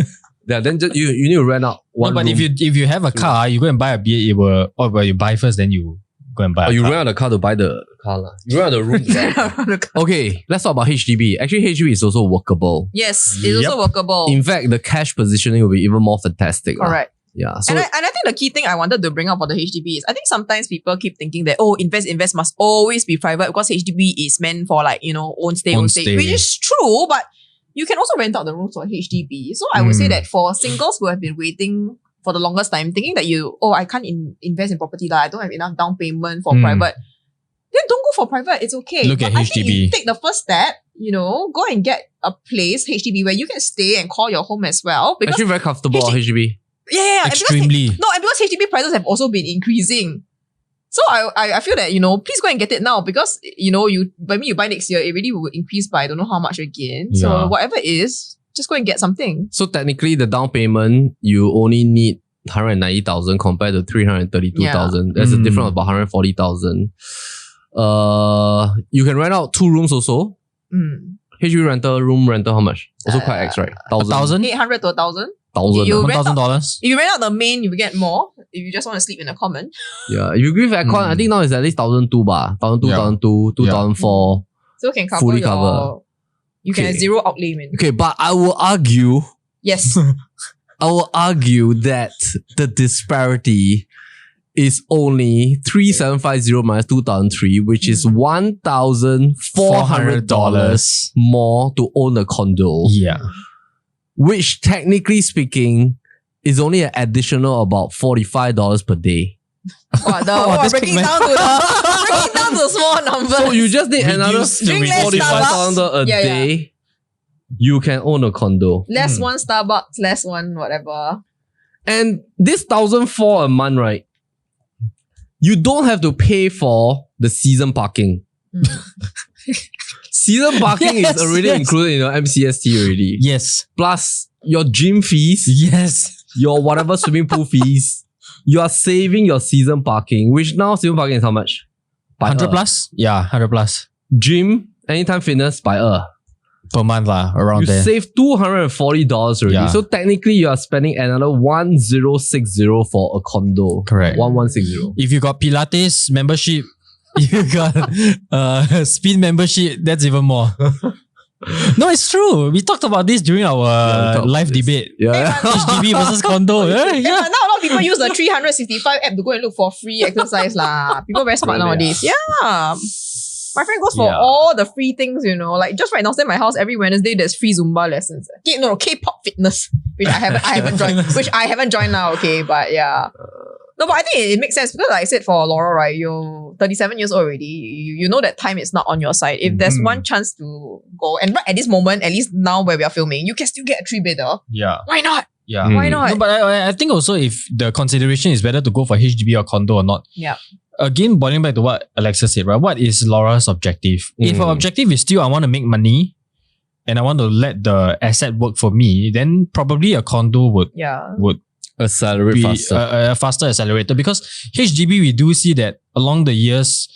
Yeah, then just, you need to rent out No, one but room. if you have a car, you go and buy a B8, or you buy first, then you go and buy or a you car. rent out the car to buy the car. lah. You rent out the room. to buy the car. Okay, let's talk about HDB. Actually, HDB is also workable. Yes, it's Yep. also workable. In fact, the cash positioning will be even more fantastic. lah. Correct. Yeah. So And I think the key thing I wanted to bring up for the HDB is I think sometimes people keep thinking that, invest must always be private because HDB is meant for like, own stay, Own own stay, stay. which is true, but you can also rent out the rooms for HDB. So I would say that for singles who have been waiting for the longest time, thinking that I can't invest in property, I don't have enough down payment for private, then don't go for private. It's okay. Look at But I think HDB. you take the first step, go and get a place, HDB, where you can stay and call your home as well. Because actually very comfortable HDB. HDB. yeah. and because Extremely. and because HDB prices have also been increasing. So I feel that, please go and get it now because, you buy next year, it really will increase by I don't know how much again. Yeah. So whatever it is, just go and get something. So technically, the down payment you only need 190,000 compared to 332,000. There's a difference of about 140,000. You can rent out 2 rooms also. Mm. HDB room rental how much? Also quite X, right? 1,000? 800 to 1,000. 1,000. You ah. rent out- $1,000? If you rent out the main, you will get more. If you just want to sleep in a common. Yeah, if you give aircon, I think now it's at least 1,200 ba. 1,200, Yeah. 1,200, 2,400. So you can cover Fully your... cover. You can Okay. have zero outlay, man. Okay, but I will argue Yes. that the disparity is only 3,750 minus 2,003, which is $1,400 more to own a condo, Yeah. which technically speaking is only an additional about $45 per day. that's breaking quick, man. down to the small numbers. So you just need another Reduce to Drink less $45,000 a Yeah, yeah. day you can own a condo. Less one Starbucks, less one whatever. And this 1,400 a month, right? You don't have to pay for the season parking. Season parking Yes, is already yes. included in your MCST already. Yes. Plus your gym fees, Yes. your whatever swimming pool fees. You are saving your season parking, which now season parking is how much? 100 plus? Yeah, 100 plus. Gym, Anytime Fitness, Per month lah, around you there. save $240 already. Yeah. So technically you are spending another 1,060 for a condo. Correct. 1,160. If you got Pilates membership, you got spin membership, that's even more. No, it's true. We talked about this during our we talked live about this. debate. Yeah. HDB versus condo. Yeah, Yeah, yeah. but now a lot of people use the 365 app to go and look for free exercise lah. People very smart Really, nowadays. Yeah. My friend goes for Yeah. all the free things, you know. Like just right downstairs my house, every Wednesday there's free Zumba lessons. K-pop fitness, which I haven't joined. Which I haven't joined now, okay. But yeah. No, but I think it makes sense because like I said for Laura, right, you're 37 years old already. You know that time is not on your side. If there's one chance to go, and right at this moment, at least now where we are filming, you can still get a 3-bidder. Yeah. Why not? Yeah. Why not? No, but I think also if the consideration is whether to go for HDB or condo or not. Yeah. Again, boiling back to what Alexa said, right? What is Laura's objective? If her objective is still I want to make money and I want to let the asset work for me, then probably a condo would Accelerate be faster. a faster accelerator, because HDB we do see that along the years,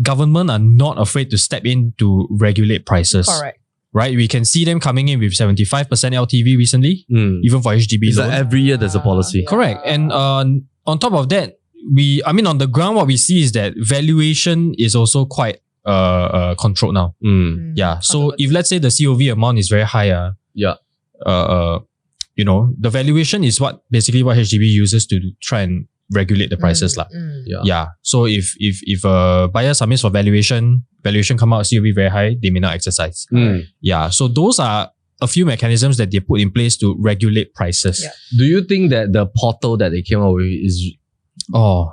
government are not afraid to step in to regulate prices. Correct. Right? We can see them coming in with 75% LTV recently, even for HDB It's loans. like every year there's a policy. Yeah. Correct. And on top of that, on the ground, what we see is that valuation is also quite controlled now. Yeah. So if let's say the COV amount is very high, Yeah. the valuation is basically what HDB uses to try and regulate the prices lah. Yeah. So if buyer submits for valuation come out COV very high, they may not exercise. Yeah. So those are a few mechanisms that they put in place to regulate prices. Yeah. Do you think that the portal that they came out with is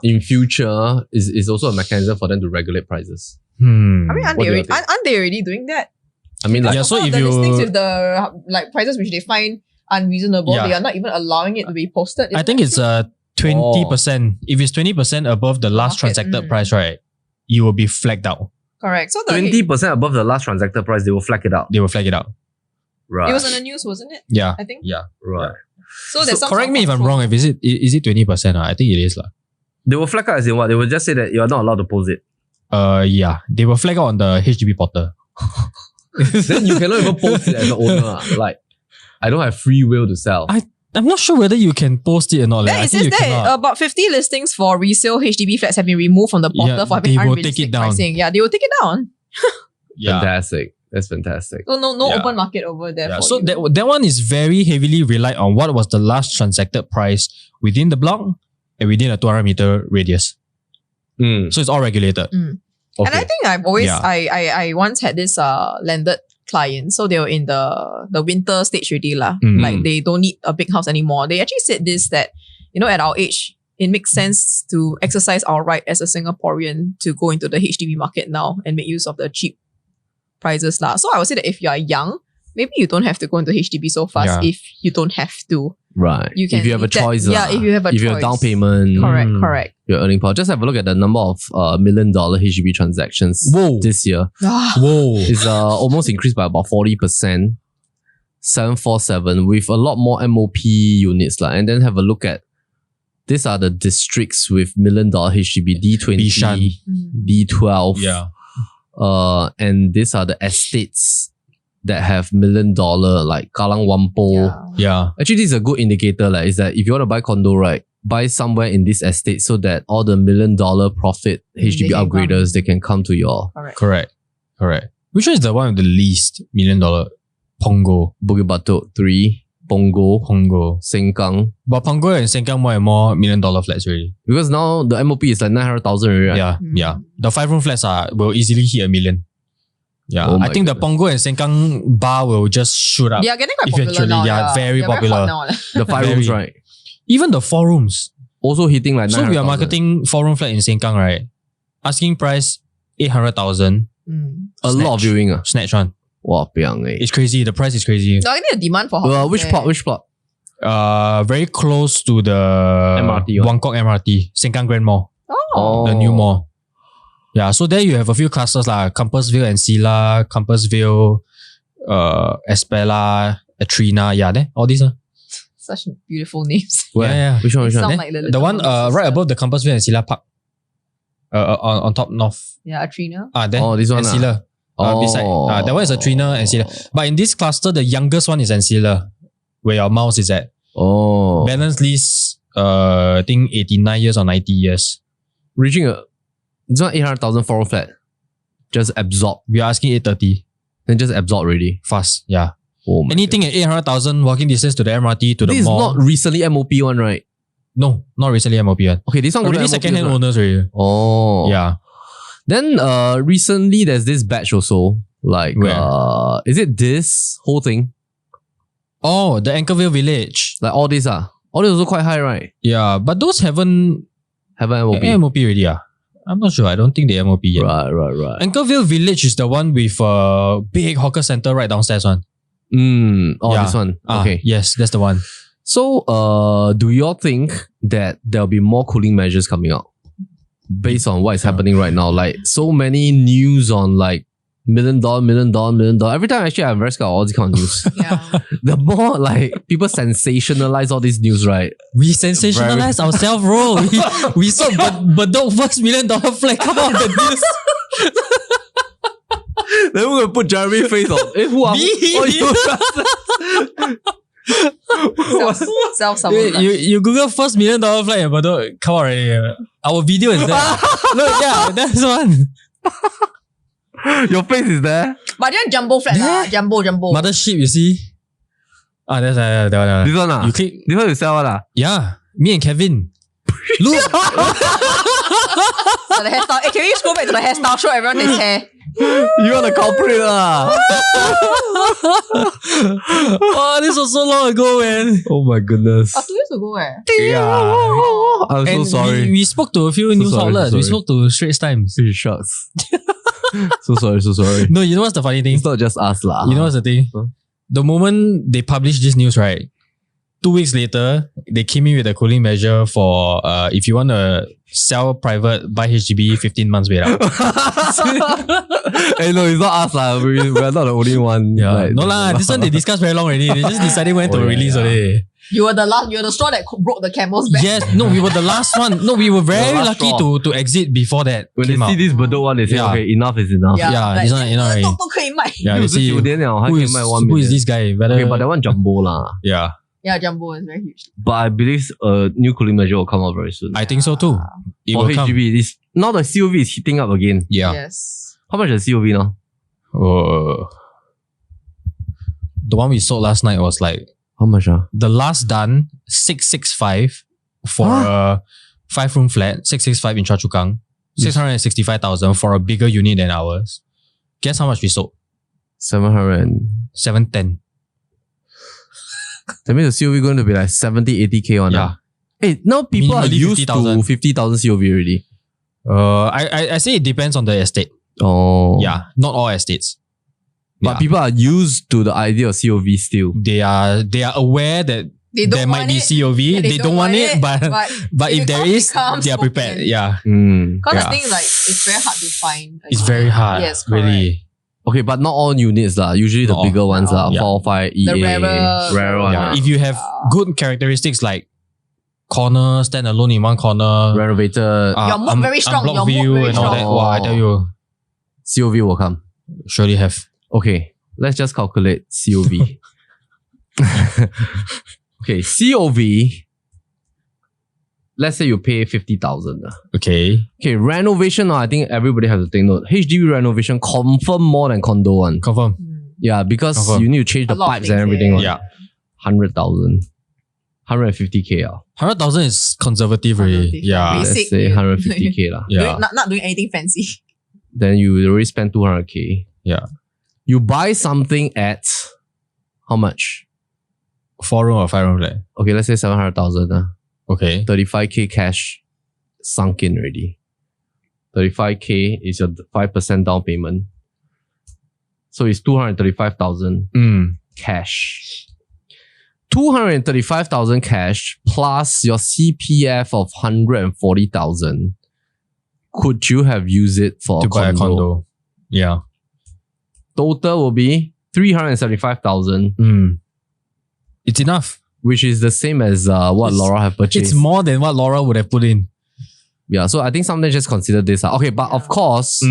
in future is also a mechanism for them to regulate prices? I mean, aren't What do you they already doing that? I mean, like, Yeah, so Some of if the you- listings with the like prices which they find unreasonable, Yeah. they are not even allowing it to be posted. I think it's 20%. If it's 20% above the last Market, transacted price, right, you will be flagged out. correct. So the 20% above the last transacted price, they will flag it out. They will flag it out. Right. it was in the news, wasn't it? Yeah. I think. Yeah. right. So there's some correct me if I'm wrong. If is it 20%? I think it is lah. They will flag out as in what? They will just say that you're not allowed to post it. Yeah. They will flag out on the HDB portal. Then you cannot even post it as an owner. Like, I don't have free will to sell. I'm not sure whether you can post it or not. Yeah, I it think says you that cannot. about 50 listings for resale HDB flats have been removed from the portal Yeah, for having they will unrealistic take it down. pricing. Yeah, they will take it down. Yeah. Fantastic. That's fantastic. So no Yeah. open market over there. Yeah, for so you. that one is very heavily relied on what was the last transacted price within the block and within a 200 meter radius. So it's all regulated. And I think I've always Yeah. I once had this landed client, so they were in the winter stage already lah. Like they don't need a big house anymore. They actually said this, that at our age, it makes sense to exercise our right as a Singaporean to go into the HDB market now and make use of the cheap prices lah. So I would say that if you are young, maybe you don't have to go into HDB so fast. Yeah. If you don't have to, Right. You can if you have a leave that- choice. yeah, if you have a if you have down choice. payment, correct. your earning power. Just have a look at the number of $1 million HDB transactions Whoa. this year. Whoa. It's almost increased by about 40%. 747 with a lot more MOP units lah. And then have a look at, these are the districts with $1 million HDB, D20, Bishan. D12. Yeah. And these are the estates that have $1 million, like Kallang Wampo. Yeah. Yeah. Actually, this is a good indicator. Like, is that if you want to buy condo, right, buy somewhere in this estate so that all the $1 million profit HDB can upgraders, come. they can come to your Correct. Correct. Which one is the one with the least $1 million? Punggol. Bukit Batok 3, Punggol, Sengkang. But Punggol and Sengkang more and more $1 million flats already. Because now the MOP is like 900,000 already, right? Yeah. Yeah. The 5-room flats will easily hit $1 million. Yeah. Oh my I think the goodness. Punggol and Sengkang bar will just shoot up. They are getting quite popular Eventually, now. yeah, very They're popular. hot now. The 5 Very. rooms, right? Even the 4 rooms. Also hitting like So we are 900,000. marketing 4-room flat in Sengkang, right? Asking price 800,000. a lot of Snatch. viewing. Snatch one. Wow, piang eh. It's crazy. The price is crazy. I think the demand for houses Which there. plot? Which plot? Very close to the MRT one. Buangkok MRT, Sengkang Grand Mall, Oh. the new mall. Yeah, so there you have a few clusters like Compassville and Sila, Compassville, Espela, Atrina. Yeah, there, all these. Such beautiful names. Where? Yeah. Which one? Which They one? sound There. like the The little one brothers right sister. above the Compassville and Sila Park. On top north. Yeah, Atrina. There. Oh, this one and ah. Sila. Beside. That one is Atrina and Sila. But in this cluster, the youngest one is Ancilla, where your mouse is at. Oh. Balance lease, I think 89 years or 90 years. Reaching it's not 800,000 4-room flat. Just absorb. We are asking 830. Then just absorb already. Fast, yeah. Oh my Anything at 800,000 walking distance to the MRT, to the This is mall. not recently MOP one, right? No, not recently MOP one. Okay, this one got Already MOP second hand one. owners already. Oh. Yeah. Then recently there's this batch also. Like Where? is it this whole thing? Oh, the Anchorvale Village. Like all this all this also quite high, right? Yeah, but those haven't Haven't MOP. MOP already. I'm not sure. I don't think they MOP yet. Right. Anchorvale Village is the one with a big hawker center right downstairs one. Oh, this one. Okay. Yes, that's the one. So, do y'all think that there'll be more cooling measures coming out based on what is happening right now? Like so many news on like $1 million. Every time actually I'm very scared of all these kind of news. Yeah. The more like people sensationalize all these news, right? We sensationalize ourselves, bro. We saw Bedok first $1 million flat come out of the news. Then we're gonna put Jeremy face on. Who are Me? Self-sabotage. You Google first $1 million flat in Bedok, come out already. Our video is there. Look, yeah, that's one. Your face is there. But then jumbo flat lah. Jumbo. Mothership, you see? That's that one. This one You click. This one you sell one Yeah, me and Kevin. Look. So the hairstyle. Hey, can we scroll back to the hairstyle? Show everyone his hair. You are the culprit Oh, this was so long ago, man. Oh my goodness. 2 years ago Yeah. I'm so And sorry. we spoke to a few news sorry, outlets. so We sorry. spoke to Straits Times. Pretty shucks. So sorry. No, you know what's the funny thing? It's not just us lah. You know what's the thing? Huh? The moment they published this news, right? 2 weeks later, they came in with a cooling measure for if you want to sell private, buy HDB 15 months wait out. Hey, no, it's not us lah. We're not the only one. Yeah. Like, No lah, this one they discussed very long already. They just decided when to Oh, yeah, release yeah. already. You were the straw that broke the camel's back. Yes, no, we were the last one. No, we were very The last lucky straw. to exit before that When they came see out. this Bedok one, they say, Yeah. okay, enough is enough. Yeah, this one, you know, right? 都可以卖。 Yeah, they see 9年了，还可以卖1 who is million. this guy? Whether, Okay, but that one jumbo lah. yeah, Yeah, jumbo is very huge. But I believe a new cooling measure will come out very soon. I think so too. It For will come. HDB, now the COV is heating up again. Yeah. Yes. How much is COV now? The one we sold last night was like How much? the last done 665 for a 5-room flat, 665 in Choa Chu Kang, 665,000 for a bigger unit than ours. Guess how much we sold? 700. 710. That means the COV going to be like 70, 80k on Yeah. Hey, now people are Minimally used 50,000. to 50,000 COV already. I say it depends on the estate. Oh. Yeah, not all estates. But Yeah. people are used to the idea of COV still. They are aware that They don't there might want be it, COV. and They don't want it, but if there is, they are prepared. Yeah. Because Yeah. the thing is like it's very hard to find. It's very hard. Yes, correct. really. Okay, but not all units lah. Usually the Not all. bigger ones lah. Yeah. 4, 5, EA. The rarer one. Yeah. lah. If you have good characteristics like corner, stand alone in one corner, Renovated, Your mood very strong, unblocked your mood view very and all that. strong. Wow, I tell you, COV will come. surely have. Okay, let's just calculate COV. Okay, COV. Let's say you pay 50,000. Okay. Okay, renovation. I think everybody has to take note. HDB renovation confirm more than condo one. Confirm. Yeah, because Confirm. you need to change A the lot of pipes and things everything. there. one. Yeah. 100,000. 150k. 100,000 is conservative already. Conservative, Yeah. basic. Let's say 150k. lah. Yeah. Not doing anything fancy. Then you already spend 200k. Yeah. You buy something at how much? 4-room or 5-room flat. Okay, let's say 700,000. Okay. 35k cash sunk in already. 35k is your 5% down payment. So it's 235,000 cash. 235,000 cash plus your CPF of 140,000. Could you have used it for To buy a condo. Yeah. Total will be 375,000, It's enough. which is the same as what Laura have purchased. It's more than what Laura would have put in. Yeah, so I think sometimes just consider this. Okay, but of course,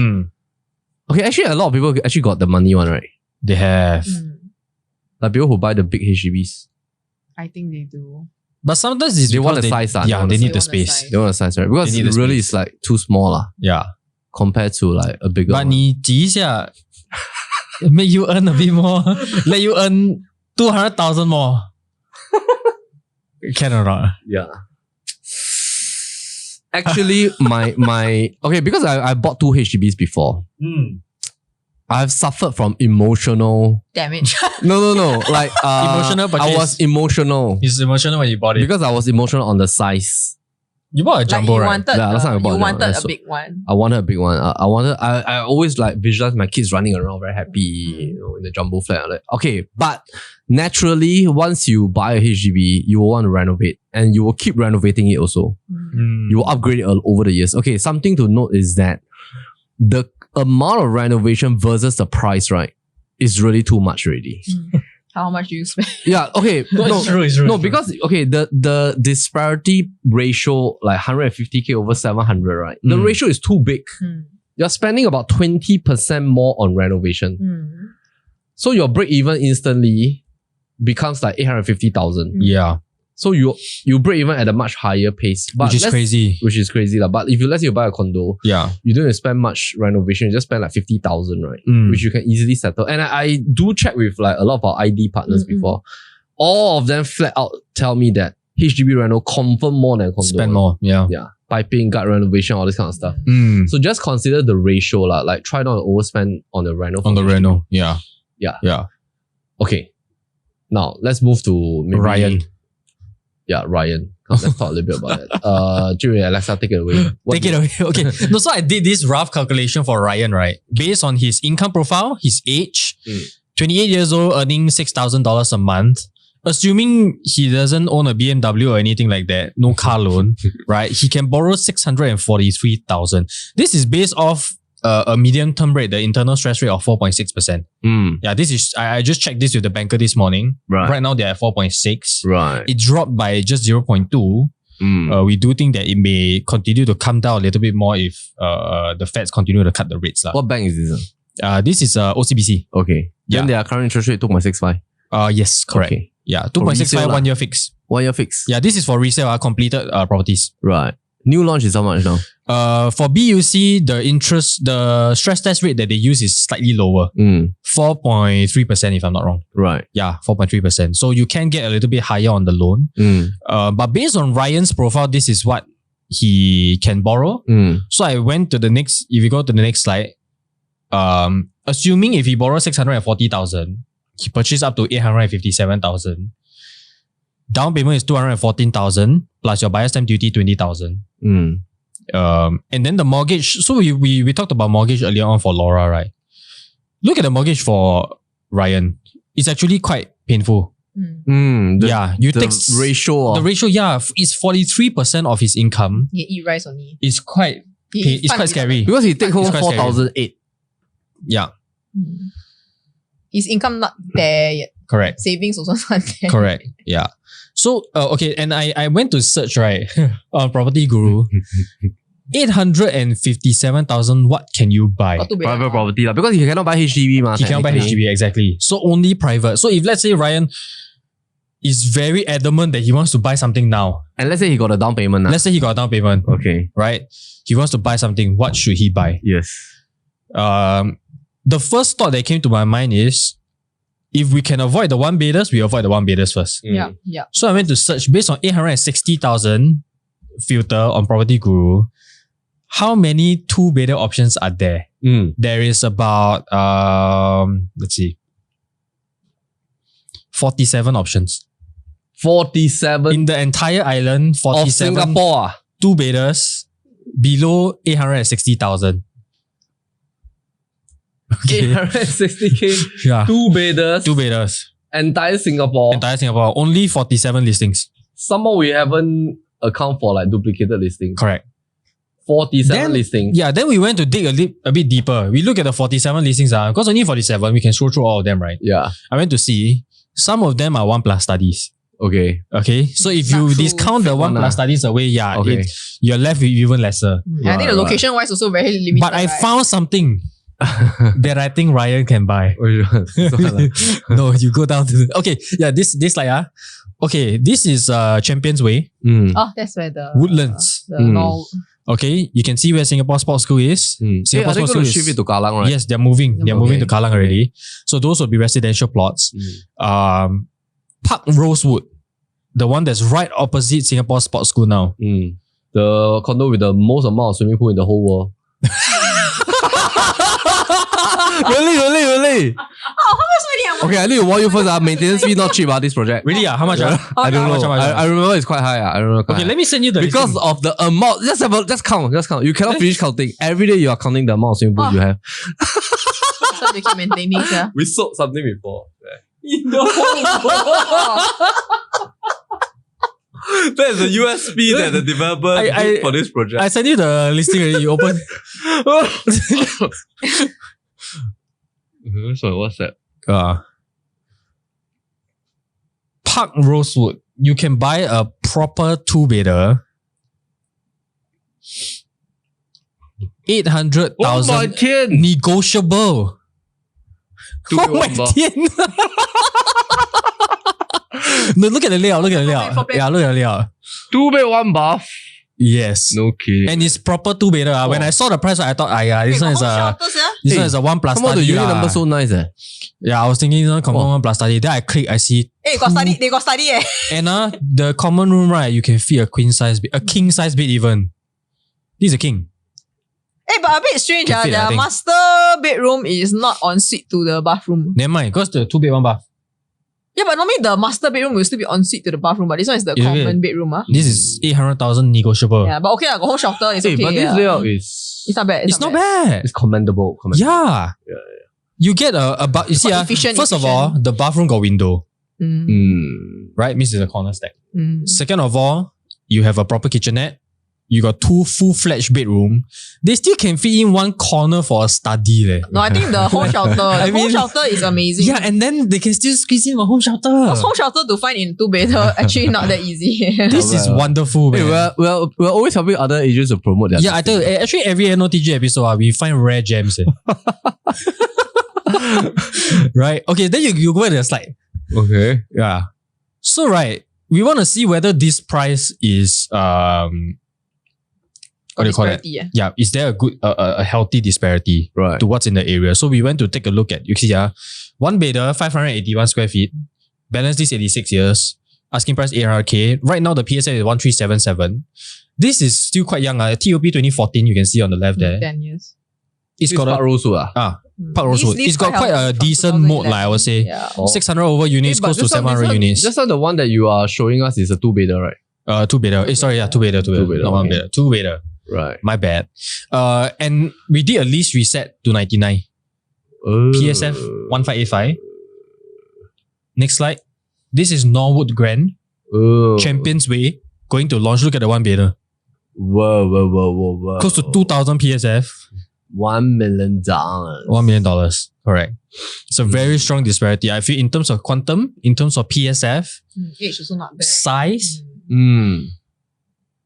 okay, actually a lot of people actually got the money one, right? They have. Like people who buy the big HDBs. I think they do. But sometimes it's They want because the size, Yeah, want they the need the size. They want the space. size. They want a size, right? Because They need it the really space. is like too small lah, Yeah. compared to like a bigger But one. 你挤一下 make you earn a bit more. Let you earn 200,000 more. Can or not? Yeah. Actually, my okay, because I bought 2 HDBs before. I've suffered from emotional. Damage. No. Like Emotional I purchase. was emotional It's emotional when you bought it. because I was emotional on the size. You bought a Like jumbo, you right? wanted, Yeah, last time I bought you that. wanted That's a so- big one. I wanted a big one. I always like visualize my kids running around very happy, in the jumbo flat. I'm like, okay, but naturally, once you buy a HDB, you will want to renovate and you will keep renovating it also. You will upgrade it over the years. Okay, something to note is that the amount of renovation versus the price, right, is really too much already. How much do you spend? Yeah, okay. It's true, it's true, No, it's true. because okay, the disparity ratio, like 150k over 700, right? The ratio is too big. You're spending about 20% more on renovation. So your break even instantly becomes like 850,000. Yeah. So you break even at a much higher pace. But Which is crazy. Which is crazy. But if let's say you buy a condo, Yeah. you don't have to spend much renovation, you just spend like 50,000, right? Which you can easily settle. And I do check with like a lot of our ID partners before. All of them flat out tell me that HDB reno confirm more than condo. Spend more. Yeah. Yeah. Piping, gut renovation, all this kind of stuff. So just consider the ratio lah. Like try not to overspend on the reno. On the reno. Yeah. Yeah. Yeah. Okay. Now let's move to maybe Ryan. Yeah, Ryan. Let's talk a little bit about it. Jun Wei, Alexa, take it away. Take it away. Okay. No, so I did this rough calculation for Ryan, right? Based on his income profile, his age, 28 years old, earning $6,000 a month. Assuming he doesn't own a BMW or anything like that, no car loan, right? He can borrow 643,000. This is based off a medium-term rate, the internal stress rate of 4.6%. Yeah, this is I just checked this with the banker this morning. Right now they're at 4.6. Right. It dropped by just 0.2. We do think that it may continue to come down a little bit more if the Feds continue to cut the rates. What bank is this? This is OCBC. Okay. Yeah. Then their current interest rate 2.65. Yes, correct. Okay. Yeah, For resale 2.65 lah. 1 year fix. 1 year fix. Yeah, this is for resale, completed properties. Right. New launch is how much now? For BUC, the stress test rate that they use is slightly lower. 4.3% if I'm not wrong. Right. Yeah, 4.3%. So you can get a little bit higher on the loan. But based on Ryan's profile, this is what he can borrow. So I went to the next, if you go to the next slide, assuming if he borrows 640,000, he purchased up to 857,000. Down payment is 214,000 plus your buyer's stamp duty 20,000. And then the mortgage. So we talked about mortgage earlier on for Laura, right? Look at the mortgage for Ryan. It's actually quite painful. Yeah, you the take ratio. the ratio. Yeah, is 43% of his income. He eat rice only. It's quite it's quite scary. Because he take home It's quite scary. 4,008. Yeah, His income not there yet. correct. Savings also not there. Correct. Yeah. So, okay, and I went to search, right, on Property Guru. 857,000, what can you buy? Got too big Private amount. property lah. Because he cannot buy HDB mah. He cannot buy technically. HDB, exactly. So, only private. So, if let's say Ryan is very adamant that he wants to buy something now, And let's say he got a down payment. let's say he got a down payment, Okay. right? He wants to buy something, what should he buy? Yes. The first thought that came to my mind is, if we can avoid the one bidders, we avoid the one bidders first. Yeah. So I went to search based on 860,000 filter on Property Guru. How many two bidder options are there? There is about let's see, 47 options 47 in the entire island. of 47 Singapore. two bidders below 860,000. 860k, Yeah. two bedders, Two bedders. entire Singapore. Entire Singapore. Only 47 listings. Somehow we haven't account for like duplicated listings. Correct. 47 listings. Yeah, then we went to dig a bit deeper. We look at the 47 listings. Because only 47, we can scroll through all of them, right? Yeah. I went to see some of them are 1+ studies. Okay. Okay. So if Not you true. discount the 1+ studies away, Okay. you're left with even lesser. I think the location wise also very limited. But I right? found something that I think Ryan can buy. No, you go down to okay. Yeah, this like okay, this is Champions Way, Oh, that's where the Woodlands. The Norwood. Okay, you can see where Singapore Sports School is. Hey, Singapore are they Sports going School to shift it is to Kallang, right? yes, they're moving. They're moving to Okay. Kallang already. So those will be residential plots. Parc Rosewood, the one that's right opposite Singapore Sports School now. The condo with the most amount of swimming pool in the whole world. Really? Oh, how much money? Okay, I need to warn you first. Maintenance fee not cheap. This project. Really? How much? I don't How much, know. how much? I remember it's quite high. I don't know. Okay, let me send you the because listing. of the amount. Just count. You cannot finish counting. Every day you are counting the amount of swimming pool you have. So they keep maintaining, yeah. We sold something before. That's the USP that the developer did for this project. I sent you the listing already. You open. So what's that? Parc Rosewood. You can buy a proper 2-bedder. 800,000 天 negotiable. 2-bed 天 No, look at the layout. Look at the layout. Floor plan. Yeah, look at the layout. 2-bed 1 bath. Yes. No kidding. And it's proper 2-bedder. When I saw the price, I thought, this one is a this one is a 1+ Come on, the study. unit number so nice. Yeah, I was thinking common 1+ study. Then I click, I see. Hey, got study. They got study. And the common room, right, you can fit a queen size bed, a king size bed even. This is a king. Hey, but a bit strange. Can fit, I The think. master bedroom is not en suite to the bathroom. Never mind, because the 2-bed 1 bath. Yeah, but normally the master bedroom will still be en suite to the bathroom, but this one is the Yeah, common bedroom. This is 800,000 negotiable. Yeah, but okay, got home shelter. It's okay. But this yeah. layout is It's not bad. It's not bad. it's commendable. Yeah. You get a you see, efficient, first of all, the bathroom got window, right? Means it's a corner stack. Second of all, you have a proper kitchenette. You got 2 full-fledged bedroom. They still can fit in 1 corner for a study. Leh. No, I think the home shelter. I home mean- shelter is amazing. Yeah, and then they can still squeeze in a home shelter. Because home shelter to find in 2-bedder actually not that easy. This is wonderful, Hey, man. we're always helping other agents to promote their Yeah, I tell you, actually every NOTG episode, we find rare gems. Right? Okay, then you go to the slide. Okay. Yeah. So, right, we want to see whether this price is what do you call it? Disparity, yeah. Yeah, is there a good a healthy disparity Right. to what's in the area? So we went to take a look at, you see, 1-bedder, 581 square feet, balance lease 86 years, asking price 800k. Right now the PSL is 1377. This is still quite young. TOP 2014, you can see on the left there. 10 years. It's got Parc a Rosewood. Parc Rosewood. These It's got quite a healthy from decent 2011. mode, like I would say. Yeah. 600 over units, close to 700 units. Just now the one that you are showing us is a 2-bedder, right? 2-bedder. Sorry, 2-bedder, Two-bedder, not okay. 1-bedder. 2-bedder. Right. My bad. And we did a lease reset to 99. PSF 1585. Next slide. This is Norwood Grand, Champions Way, going to launch. Look at the 1-bedder. Whoa. Close to 2,000 PSF. $1 million. $1 million. Correct. It's a very strong disparity. I feel in terms of quantum, in terms of PSF, Age also not bad. size.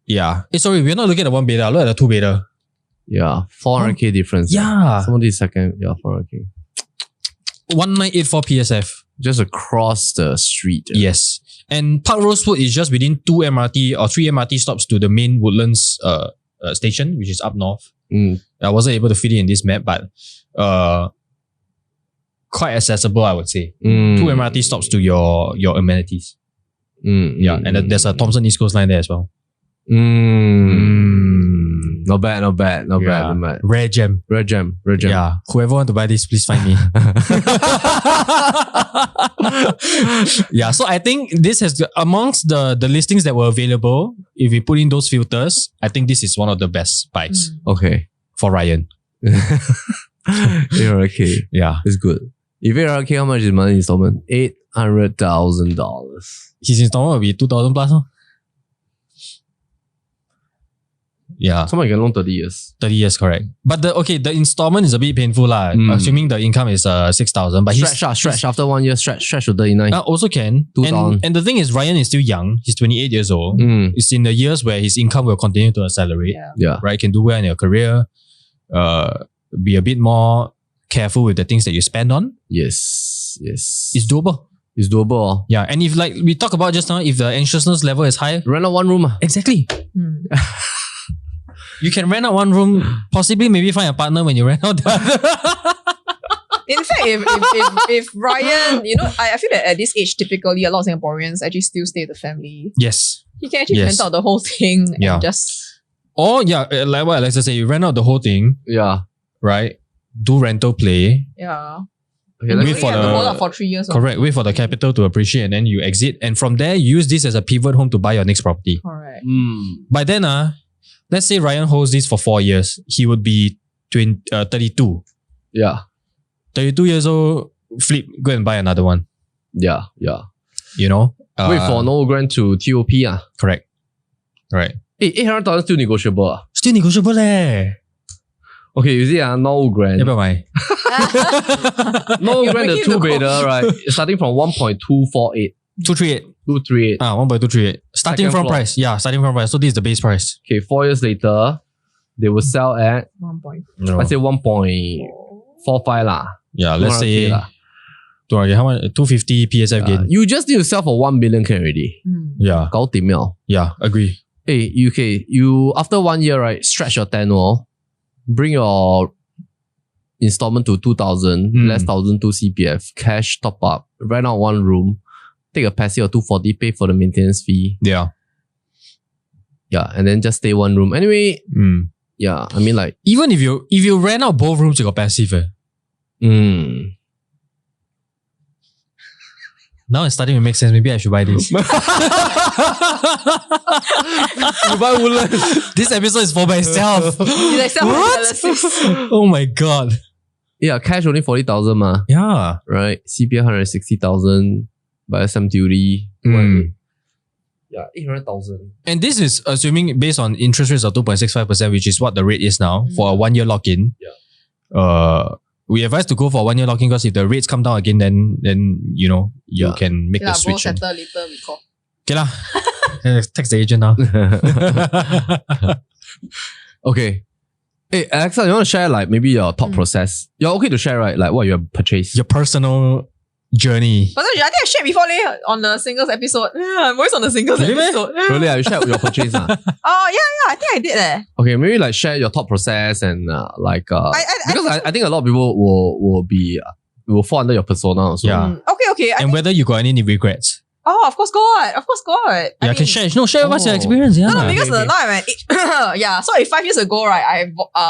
Yeah. Sorry, we're not looking at the 1-bedder. Look at the 2-bedder. Yeah. 400k difference. Yeah. Some of these second. Yeah, 400k. 1984 PSF. Just across the street. Yes. And Parc Rosewood is just within 2 MRT or 3 MRT stops to the main Woodlands station, which is up north. I wasn't able to fit it in this map, but quite accessible, I would say. 2 MRT stops to your amenities. Yeah, and there's a Thomson East Coast line there as well. Not bad. Rare gem. Rare gem. Yeah. Whoever want to buy this, please find me. Yeah, so I think this has, amongst the listings that were available, if we put in those filters, I think this is one of the best buys Okay. for Ryan. 800k. Yeah. It's good. If 800k, how much is monthly installment? $800,000. His installment will be 2,000 plus. Huh? Yeah. Someone can loan 30 years. 30 years, correct. But the installment is a bit painful lah. Assuming the income is 6,000. But Stretch after 1 year, stretch to 39. Also can. 2,000. And the thing is, Ryan is still young. He's 28 years old. It's in the years where his income will continue to accelerate. Yeah. Right? Can do well in your career. Be a bit more careful with the things that you spend on. Yes. It's doable. It's doable. Yeah. And if like we talked about just now, if the anxiousness level is high. Rent out one room. Exactly. You can rent out one room, possibly maybe find a partner when you rent out the other. In fact, if Ryan, I feel that at this age, typically a lot of Singaporeans actually still stay with the family. Yes. He can actually rent out the whole thing and just... Or like what Alexa said, you rent out the whole thing. Yeah. Right? Do rental play. Yeah. Okay, wait for hold up for 3 years. Correct. Wait for the capital to appreciate and then you exit. And from there, use this as a pivot home to buy your next property. Correct. By then, let's say Ryan holds this for 4 years. He would be 32. Yeah. 32 years old, flip, go and buy another one. Yeah. You know? Wait for Norwood Grand to TOP. Correct. Right. Hey, 800,000 still negotiable. Still negotiable leh. Okay, you see, Norwood Grand. 要不要買? Norwood Grand, the 2-bedder, right? Starting from 1.248. 238. 238. 1.238. Starting Second from floor. price. Yeah, starting from price. So this is the base price. Okay, 4 years later, they will sell at, 1 point. let's say 1.45 lah. Yeah, let's 200K say lah. 200, how much? 250 PSF gain. You just need to sell for 1 million can already. Yeah. 搞掂了. Yeah, agree. Hey, UK, you after 1 year, right, stretch your tenure, bring your installment to 2,000, less 1,002 CPF, cash top up, rent out one room, take a passive of 240, pay for the maintenance fee. Yeah. Yeah, and then just stay one room. Anyway, yeah, I mean like... Even if you rent out both rooms, you got passive. Now it's starting to make sense. Maybe I should buy this. You buy Woodlands. This episode is for myself. It's like self-analysis. Oh my god. Yeah, cash only 40,000 ma. Yeah. Right? CPF 160,000, by SM duty. Yeah, 800,000. And this is assuming based on interest rates of 2.65%, which is what the rate is now for a 1 year lock-in. Yeah. We advise to go for a 1 year lock-in because if the rates come down again, then you can make the switch. Settle later, we call. Okay lah. Text the agent now. Okay. Hey, Alexa, you want to share like maybe your thought process? You're okay to share, right? Like what you have purchased? Your personal journey. But I think I shared before on the singles episode. Yeah, I'm always on the singles episode. Really? You share your purchase? Oh, yeah, I think I did. Okay, maybe like share your thought process and because I think a lot of people will fall under your persona also. Yeah. Okay. And whether you got any regrets. Oh, of course got. Yeah, I can share. No, share what's your experience. Yeah. No, because now I'm at yeah. So if 5 years ago, right, I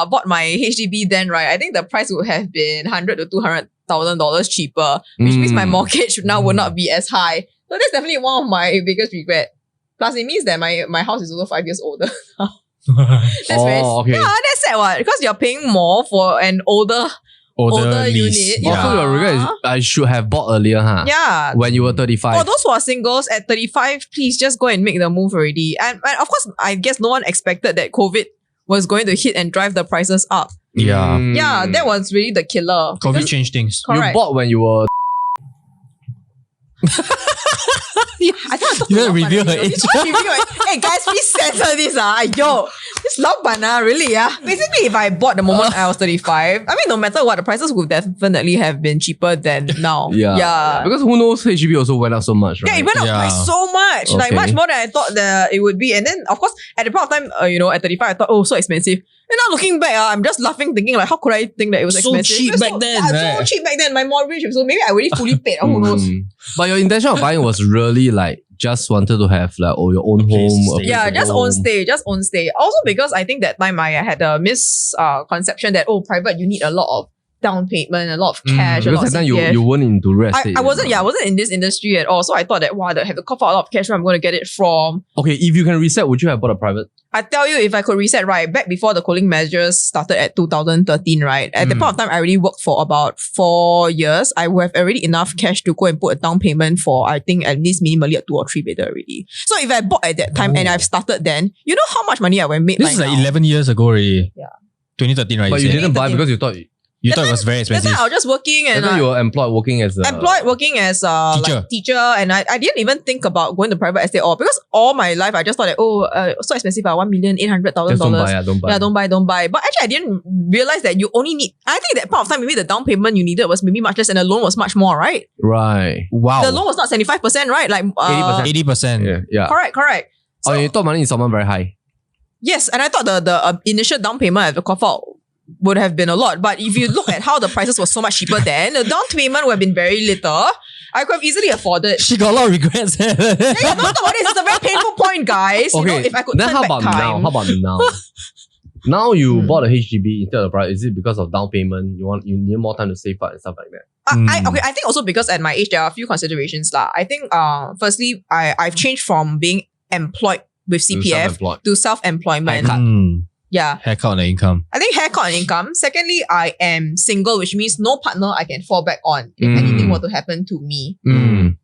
bought my HDB then, right, I think the price would have been $100,000 to $200,000 cheaper, which means my mortgage now would not be as high. So that's definitely one of my biggest regret. Plus, it means that my house is also 5 years older now. That's okay. Yeah, that's sad. What? Because you're paying more for an older lease. unit. Also, your regret is I should have bought earlier, huh? Yeah. When you were 35. For those who are singles at 35, please just go and make the move already. And of course, I guess no one expected that COVID was going to hit and drive the prices up. Yeah. Yeah, that was really the killer. COVID changed things. Correct. You bought when you were... I think I talked You to want to reveal her age? Hey guys, please censor this. Yo, this Laoban, really. Basically, if I bought the moment I was 35, I mean, no matter what, the prices would definitely have been cheaper than now. Yeah. Because who knows, HDB also went up so much, right? Yeah, it went up by so much. Like Okay. much more than I thought that it would be. And then, of course, at the point of time, at 35, I thought, oh, so expensive. And now looking back, I'm just laughing, thinking like, how could I think that it was So expensive? cheap It was back then, Yeah, so right? cheap back then. My mortgage, so maybe I already fully paid. Who knows? But your intention of buying was really like just wanted to have like your own place to home. stay. Yeah, just own stay. stay. Also because I think that time I had a misconception that, private, you need a lot of down payment, a lot of cash, a lot Because of that time CPF. you weren't into real estate. I wasn't in this industry at all. So I thought that, wow, I have to cough out a lot of cash where I'm going to get it from. Okay, if you can reset, would you have bought a private? I tell you, if I could reset, right, back before the cooling measures started at 2013, right, at the point of time, I already worked for about 4 years. I would have already enough cash to go and put a down payment for, I think, at least minimally a 2 or 3 bedder already. So if I bought at that time and I've started then, you know how much money I would have made This is by like now? 11 years ago already. Yeah. 2013, right? But you said? didn't buy because you thought You thought it was very That expensive. time I was just working and you were employed working as a Teacher. like teacher, and I didn't even think about going to private estate or because all my life I just thought that so expensive, $1,800,000. Just don't buy, don't buy. Yeah, don't buy. But actually, I didn't realize that you only need. I think at that point of time, maybe the down payment you needed was maybe much less, and the loan was much more, right? Right. Wow. The loan was not 75%, right? Like 80%. 80%. Yeah. Correct. So, You thought money installment very high. yes, and I thought the initial down payment at the cough out would have been a lot. But if you look at how the prices were so much cheaper then, the down payment would have been very little. I could have easily afforded. She got a lot of regrets. Yeah, don't talk about this. It's a very painful point, guys. Okay, You know, if I could then turn how back about time. now? How about now? Now you bought a HDB instead of private. Is it because of down payment? You need more time to save up and stuff like that. I think also because at my age there are a few considerations lah. I think firstly I've changed from being employed with CPF Self-employed. to self-employment. Yeah. Haircut on the income. I think haircut and income. Secondly, I am single, which means no partner I can fall back on if anything were to happen to me.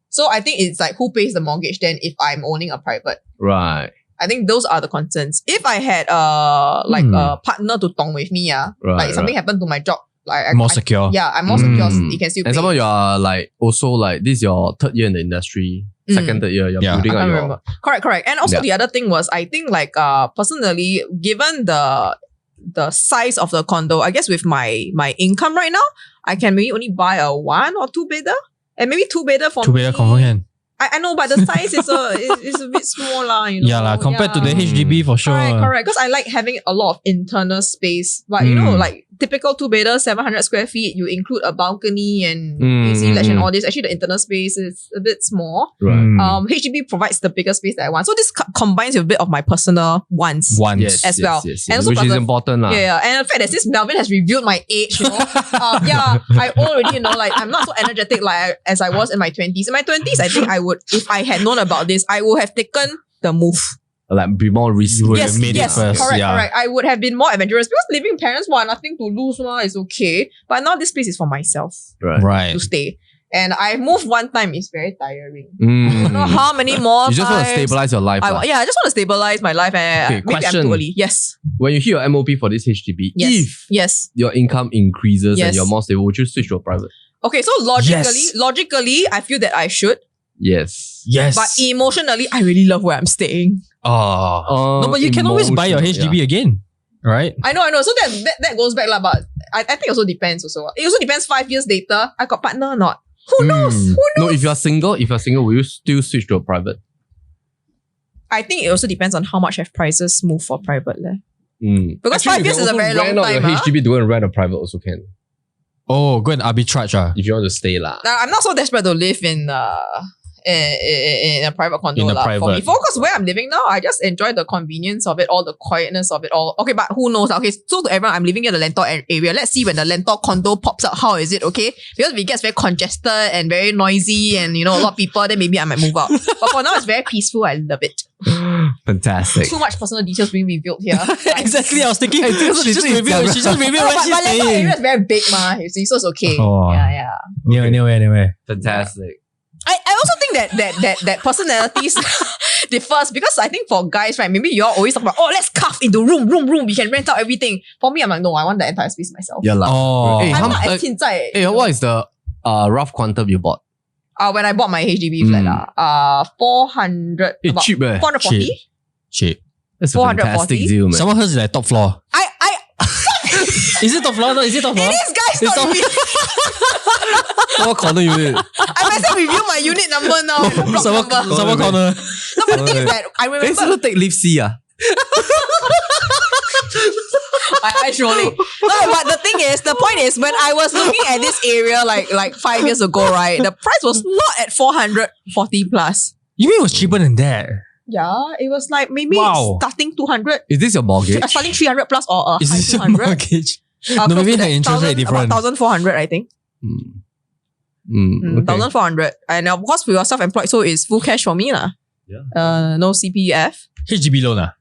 So I think it's like who pays the mortgage then if I'm owning a private. Right. I think those are the concerns. If I had a partner to tong with me, like something happened to my job, like More secure. Yeah, I'm more secure. You can still pay. And some of you are like also like this is your third year in the industry, second, third year, you're building I up can't your remember. Correct. And also the other thing was, I think like personally, given the size of the condo, I guess with my income right now, I can maybe only buy a 1 or 2 bedder, and maybe 2 bedder for 2 bedder confirm can. I know, but the size is a bit small lah, you know. Yeah lah, compared to the HDB for sure. Correct. Because I like having a lot of internal space. But you know, like typical 2 bedder, 700 square feet, you include a balcony and AC ledge and all this. Actually, the internal space is a bit small. Right. HDB provides the bigger space that I want. So this combines with a bit of my personal wants. Once. As well. Yes. And also Which plus is the- important lah. Yeah. And the fact that since Melvin has revealed my age, you know, I already know, like, I'm not so energetic as I was in my 20s. In my 20s, I think I would, if I had known about this, I would have taken the move. Like be more risky. You would have made it first. Correct. I would have been more adventurous because living with parents, nothing to lose, is okay. But now this place is for myself Right. to stay. And I moved one time, it's very tiring. I don't know how many more You just want to times stabilize your life. lah. I just want to stabilize my life and Okay, maybe I'm question. too early. Yes. When you hit your MOP for this HDB, if Yes. your income increases Yes. and you're more stable, would you switch to a private? Okay, so logically, I feel that I should. Yes. Yes. But emotionally, I really love where I'm staying. No, but you can always buy your HDB again. Right? I know. So that goes back lah. But I think it also depends also. It also depends 5 years later, I got partner or not. Who knows? Who knows? No, if you're single, will you still switch to a private? I think it also depends on how much have prices moved for private. Because Actually, 5 years is a very long rent out time. your HDB to go and rent a private also can. Oh, go and arbitrage. If you want to stay lah. Now, I'm not so desperate to live in a private condo In a lah for me. private. Because where I'm living now, I just enjoy the convenience of it, all the quietness of it all. Okay, but who knows? Okay, so to everyone, I'm living in the Lentor area. Let's see when the Lentor condo pops up, how is it, okay? Because if it gets very congested and very noisy and, a lot of people, then maybe I might move out. But for now, it's very peaceful. I love it. Fantastic. Too much personal details being revealed here. Exactly, I was thinking. Hey, this She is just the revealed No, where but she's Lentor area staying. is very big, you see, so it's okay. Oh. Yeah. Anyway. Fantastic. I also think that personalities differs because I think for guys, right, maybe you're always talking about, let's carve into room, we can rent out everything. For me, I'm like, no, I want the entire space myself. Yeah lah. Oh. Hey, I'm not as 现在. what is the rough quantum you bought? When I bought my HDB flat, 400, about cheap 440. Cheap. That's a 440? fantastic deal, man. Someone hers is like top floor. I Is it top floor? No, is it top floor? this guy's not top- reveal. What corner unit? I might as well reveal my unit number now. and the block number. Someone corner. No, but the thing is that I Hey, remember. so take lift C ah. I surely. No, but the point is, when I was looking at this area like 5 years ago, right, the price was not at 440 plus. You mean it was cheaper than that? Yeah, it was like maybe Wow. starting 200, Is this your mortgage? starting 300 plus or a Is high this your 200. mortgage? No, maybe the interest rate different. About 1,400, I think. Okay. 1,400. And of course, we are self-employed, so it's full cash for me. Yeah. No CPF. HDB loan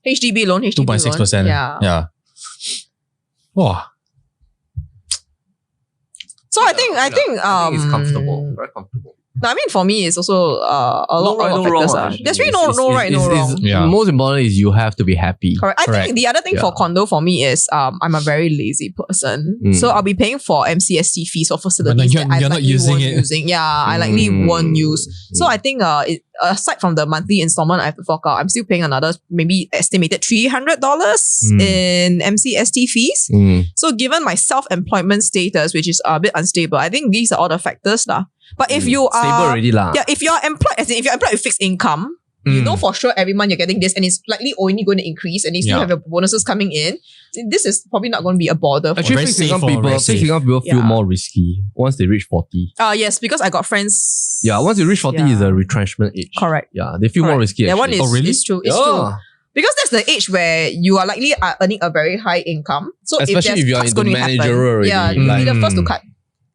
HDB loan. 2.6%. Yeah. Wow. So I think it's comfortable. Very comfortable. No, I mean, for me, it's also a lot of factors. There's really no right, no wrong. Yeah. Most important is you have to be happy. Correct. I think the other thing for condo for me is I'm a very lazy person. So I'll be paying for MCST fees or facilities you're that I not likely using won't it. using. Yeah, I likely won't use. So I think aside from the monthly installment I have to fork out, I'm still paying another maybe estimated $300 in MCST fees. So given my self-employment status, which is a bit unstable, I think these are all the factors lah. But if you are stable already lah. Yeah, if you're employed, as in if you're employed with fixed income, you know for sure every month you're getting this, and it's likely only going to increase, and you still have your bonuses coming in. This is probably not going to be a bother. Actually, fixed income people feel more risky once they reach 40. Yes, because I got friends. Yeah, once you reach 40 is a retrenchment age. Correct. Yeah, they feel more risky. That actually. one is, is true. It's true. Because that's the age where you are likely earning a very high income. So especially if you're in the managerial already. Yeah, you'll be the first to cut.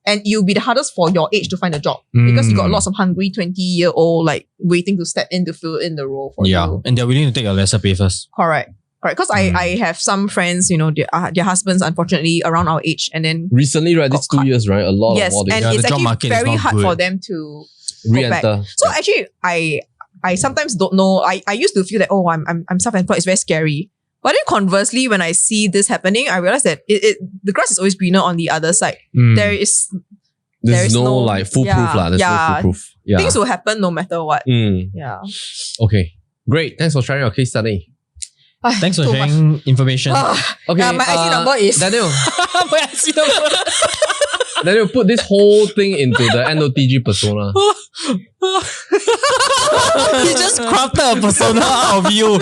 And you'll be the hardest for your age to find a job because you got lots of hungry 20-year-old like waiting to step in to fill in the role for you. And they're willing to take a lesser pay first. Correct. Because I have some friends, their husbands unfortunately around our age, and then recently, right? This 2 years, right? A lot of and it's the job actually market very is not hard good. for them to re-enter. go back. So actually, I sometimes don't know. I used to feel that I'm self-employed. It's very scary. But then conversely, when I see this happening, I realize that the grass is always greener on the other side. There's no like foolproof lah. There's no foolproof. Yeah. Things will happen no matter what. Yeah. Okay. Great. Thanks for sharing your case study. Thanks for sharing information. Okay. My IC number is Daniel. My IC number. Daniel, put this whole thing into the NOTG persona. He just crafted a persona out of you.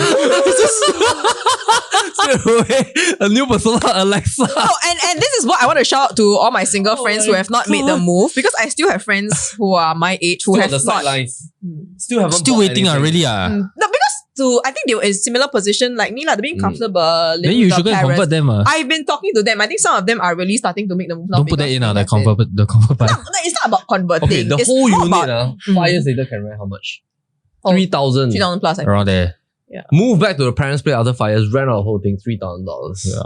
A new persona, Alexa. Oh, and this is what I want to shout out to all my single friends who have not made the move, because I still have friends who are my age who have the not. sidelines. Still haven't. Still waiting, really. No, because I think they were in a similar position like me, like being comfortable. Then you should go and convert them. I've been talking to them. I think some of them are really starting to make the move now. Don't put that in, the convert part. No, it's not about converting. Okay, the it's whole unit, about, 5 years later can rent how much? 3,000. 3,000 plus. Around there. Yeah. Move back to the parents' place after 5 years, rent out the whole thing, $3,000. Yeah.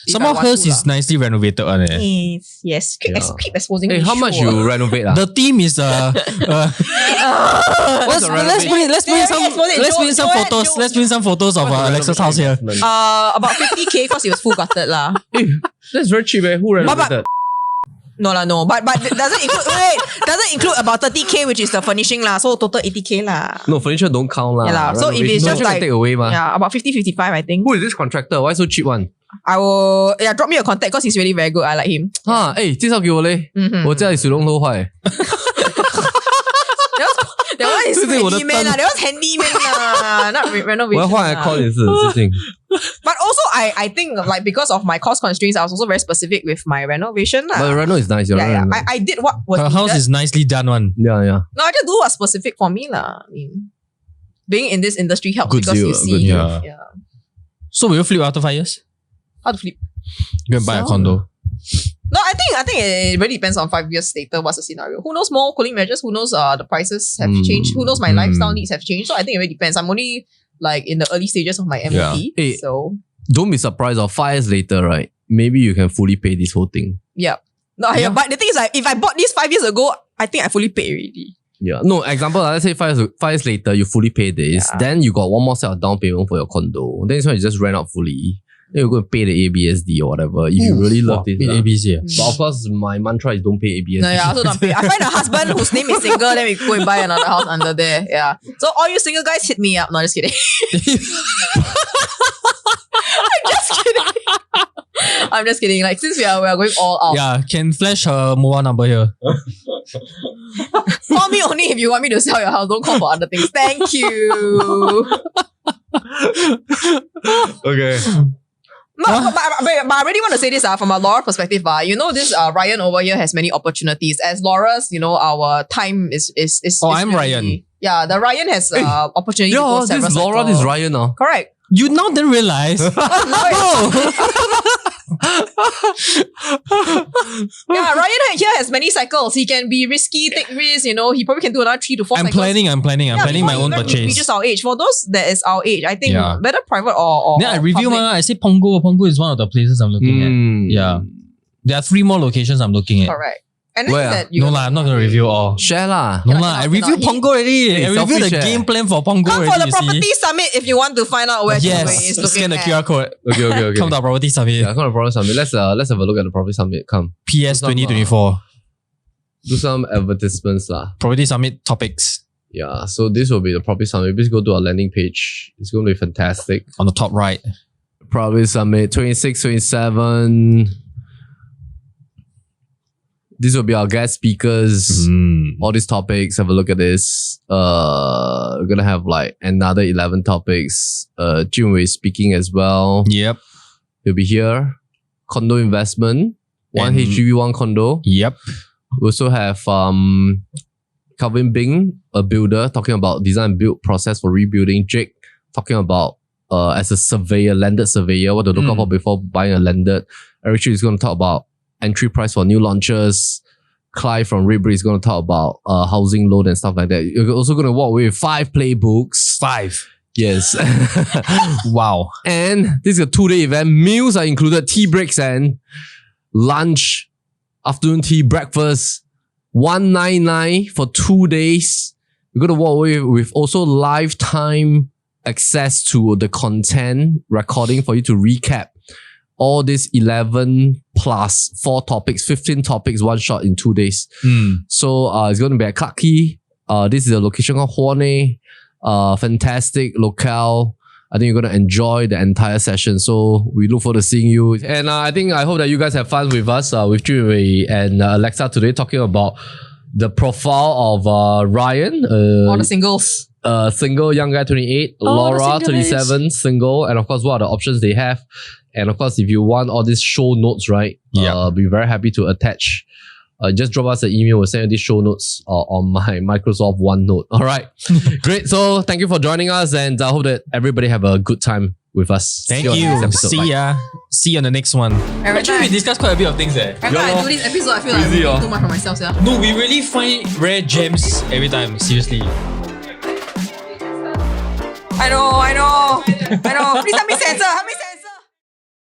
Some of hers is nicely renovated. Yes. Keep exposing. Hey, how much you renovate? The theme is let's bring some photos. Let's bring some photos of Alexa's house here. About 50K because it was full gutted lah. Hey, that's very cheap. Who renovated? No. But doesn't include about 30K, which is the furnishing lah. So total 80K lah. No, furniture don't count lah. Yeah lah. So if it's just like take away ma. Yeah, about 50-55 I think. Who is this contractor? Why so cheap one? I will drop me a contact because he's really very good. I like him. 介绍给我嘞。我家里水龙头坏。That one is handyman lah. That one's handyman lah. Not renovation. 我要换aircon也是最近。But also, I think like because of my cost constraints, I was also very specific with my renovation lah. But the reno is nice. I did what was her house is nicely done one. Yeah. No, I just do what's specific for me lah. I mean, being in this industry helps good because deal, you see. Yeah. So will you flip after 5 years? How to flip? Go and buy a condo. No, I think it really depends on 5 years later. What's the scenario? Who knows more cooling measures? Who knows the prices have changed? Who knows my lifestyle needs have changed? So I think it really depends. I'm only like in the early stages of my MOP. Hey, so don't be surprised. 5 years later, right? Maybe you can fully pay this whole thing. Yeah. No, yeah. But the thing is, like, if I bought this 5 years ago, I think I fully paid already. Yeah. No, example, let's say 5 years later, you fully pay this. Yeah. Then you got one more set of down payment for your condo. Then this one you just rent out fully. Then you go and pay the ABSD or whatever. If you really love this. ABSD. But of course, my mantra is don't pay ABSD. No, yeah, I also don't pay. I find a husband whose name is single, then we go and buy another house under there. Yeah. So all you single guys hit me up. No, just kidding. I'm just kidding. Like, since we are going all out. Yeah, can flash her mobile number here. Call me only if you want me to sell your house. Don't call for other things. Thank you. Okay. But I really want to say this from a Laura perspective. This Ryan over here has many opportunities. As Laura's, our time is I'm really, Ryan. Yeah, the Ryan has opportunity to go several this Laura, cycles. this Ryan. Correct. You now then realize. Yeah, Ryan here has many cycles. He can be risky, take risks. You know, he probably can do another 3 to 4 cycles. I'm planning my own purchase. Reaches our age. For those that is our age, I think whether private or then I review public. I say Punggol. Punggol is one of the places I'm looking at. Yeah. There are 3 more locations I'm looking at. Correct. And Where? that you No lah, I'm not going to review all. Share lah. No lah, I reviewed Punggol already. I reviewed the selfish, game plan for Punggol come already. for the you property see. summit if you want to find out where Jun Wei is Yes, looking scan the at. QR code. Okay. Come to our property summit. Yeah, come to Property Summit. Let's have a look at the Property Summit. Come. PS 2024. Do some advertisements lah. Property summit topics Yeah, so this will be the Property Summit. Please go to our landing page. It's going to be fantastic. on the top right. Property Summit 26, 27. This will be our guest speakers. All these topics. Have a look at this. We're gonna have like another 11 topics. Jun Wei speaking as well. Yep. He'll be here. Condo investment. One And- HDB, one condo. Yep. We also have Calvin Bing, a builder, talking about design and build process for rebuilding. Jake talking about as a surveyor, landed surveyor, what to look out for before buying a landed. Eric Chu is going to talk about entry price for new launches. Clive from Redbury is going to talk about housing loan and stuff like that. You're also going to walk away with 5 playbooks. 5. Yes. Wow. And this is a 2-day event. Meals are included, tea breaks and lunch, afternoon tea, breakfast. 199 for 2 days. You're going to walk away with also lifetime access to the content recording for you to recap all these 11 plus 4 topics, 15 topics, one shot in 2 days. So it's going to be at Clarke Quay. This is a location called Huane. Fantastic locale. I think you're going to enjoy the entire session. So we look forward to seeing you. And I hope that you guys have fun with us, with Jun Wei and Alexa today, talking about the profile of Ryan. All the singles. Single, young guy, 28. Laura, 37, single. And of course, what are the options they have? And of course, if you want all these show notes, right? Be very happy to attach. Just drop us an email. We'll send you these show notes on my Microsoft OneNote. All right. Great. So thank you for joining us. And I hope that everybody have a good time with us. Thank See on the you. next episode. See Bye. ya. See you on the next one. Every Actually, we time. discussed quite a bit of things there. Every time I do this episode, I feel like I'm Easy, doing too much for myself. Yeah. No, we really find rare gems every time. Seriously. I know. Please help me censor.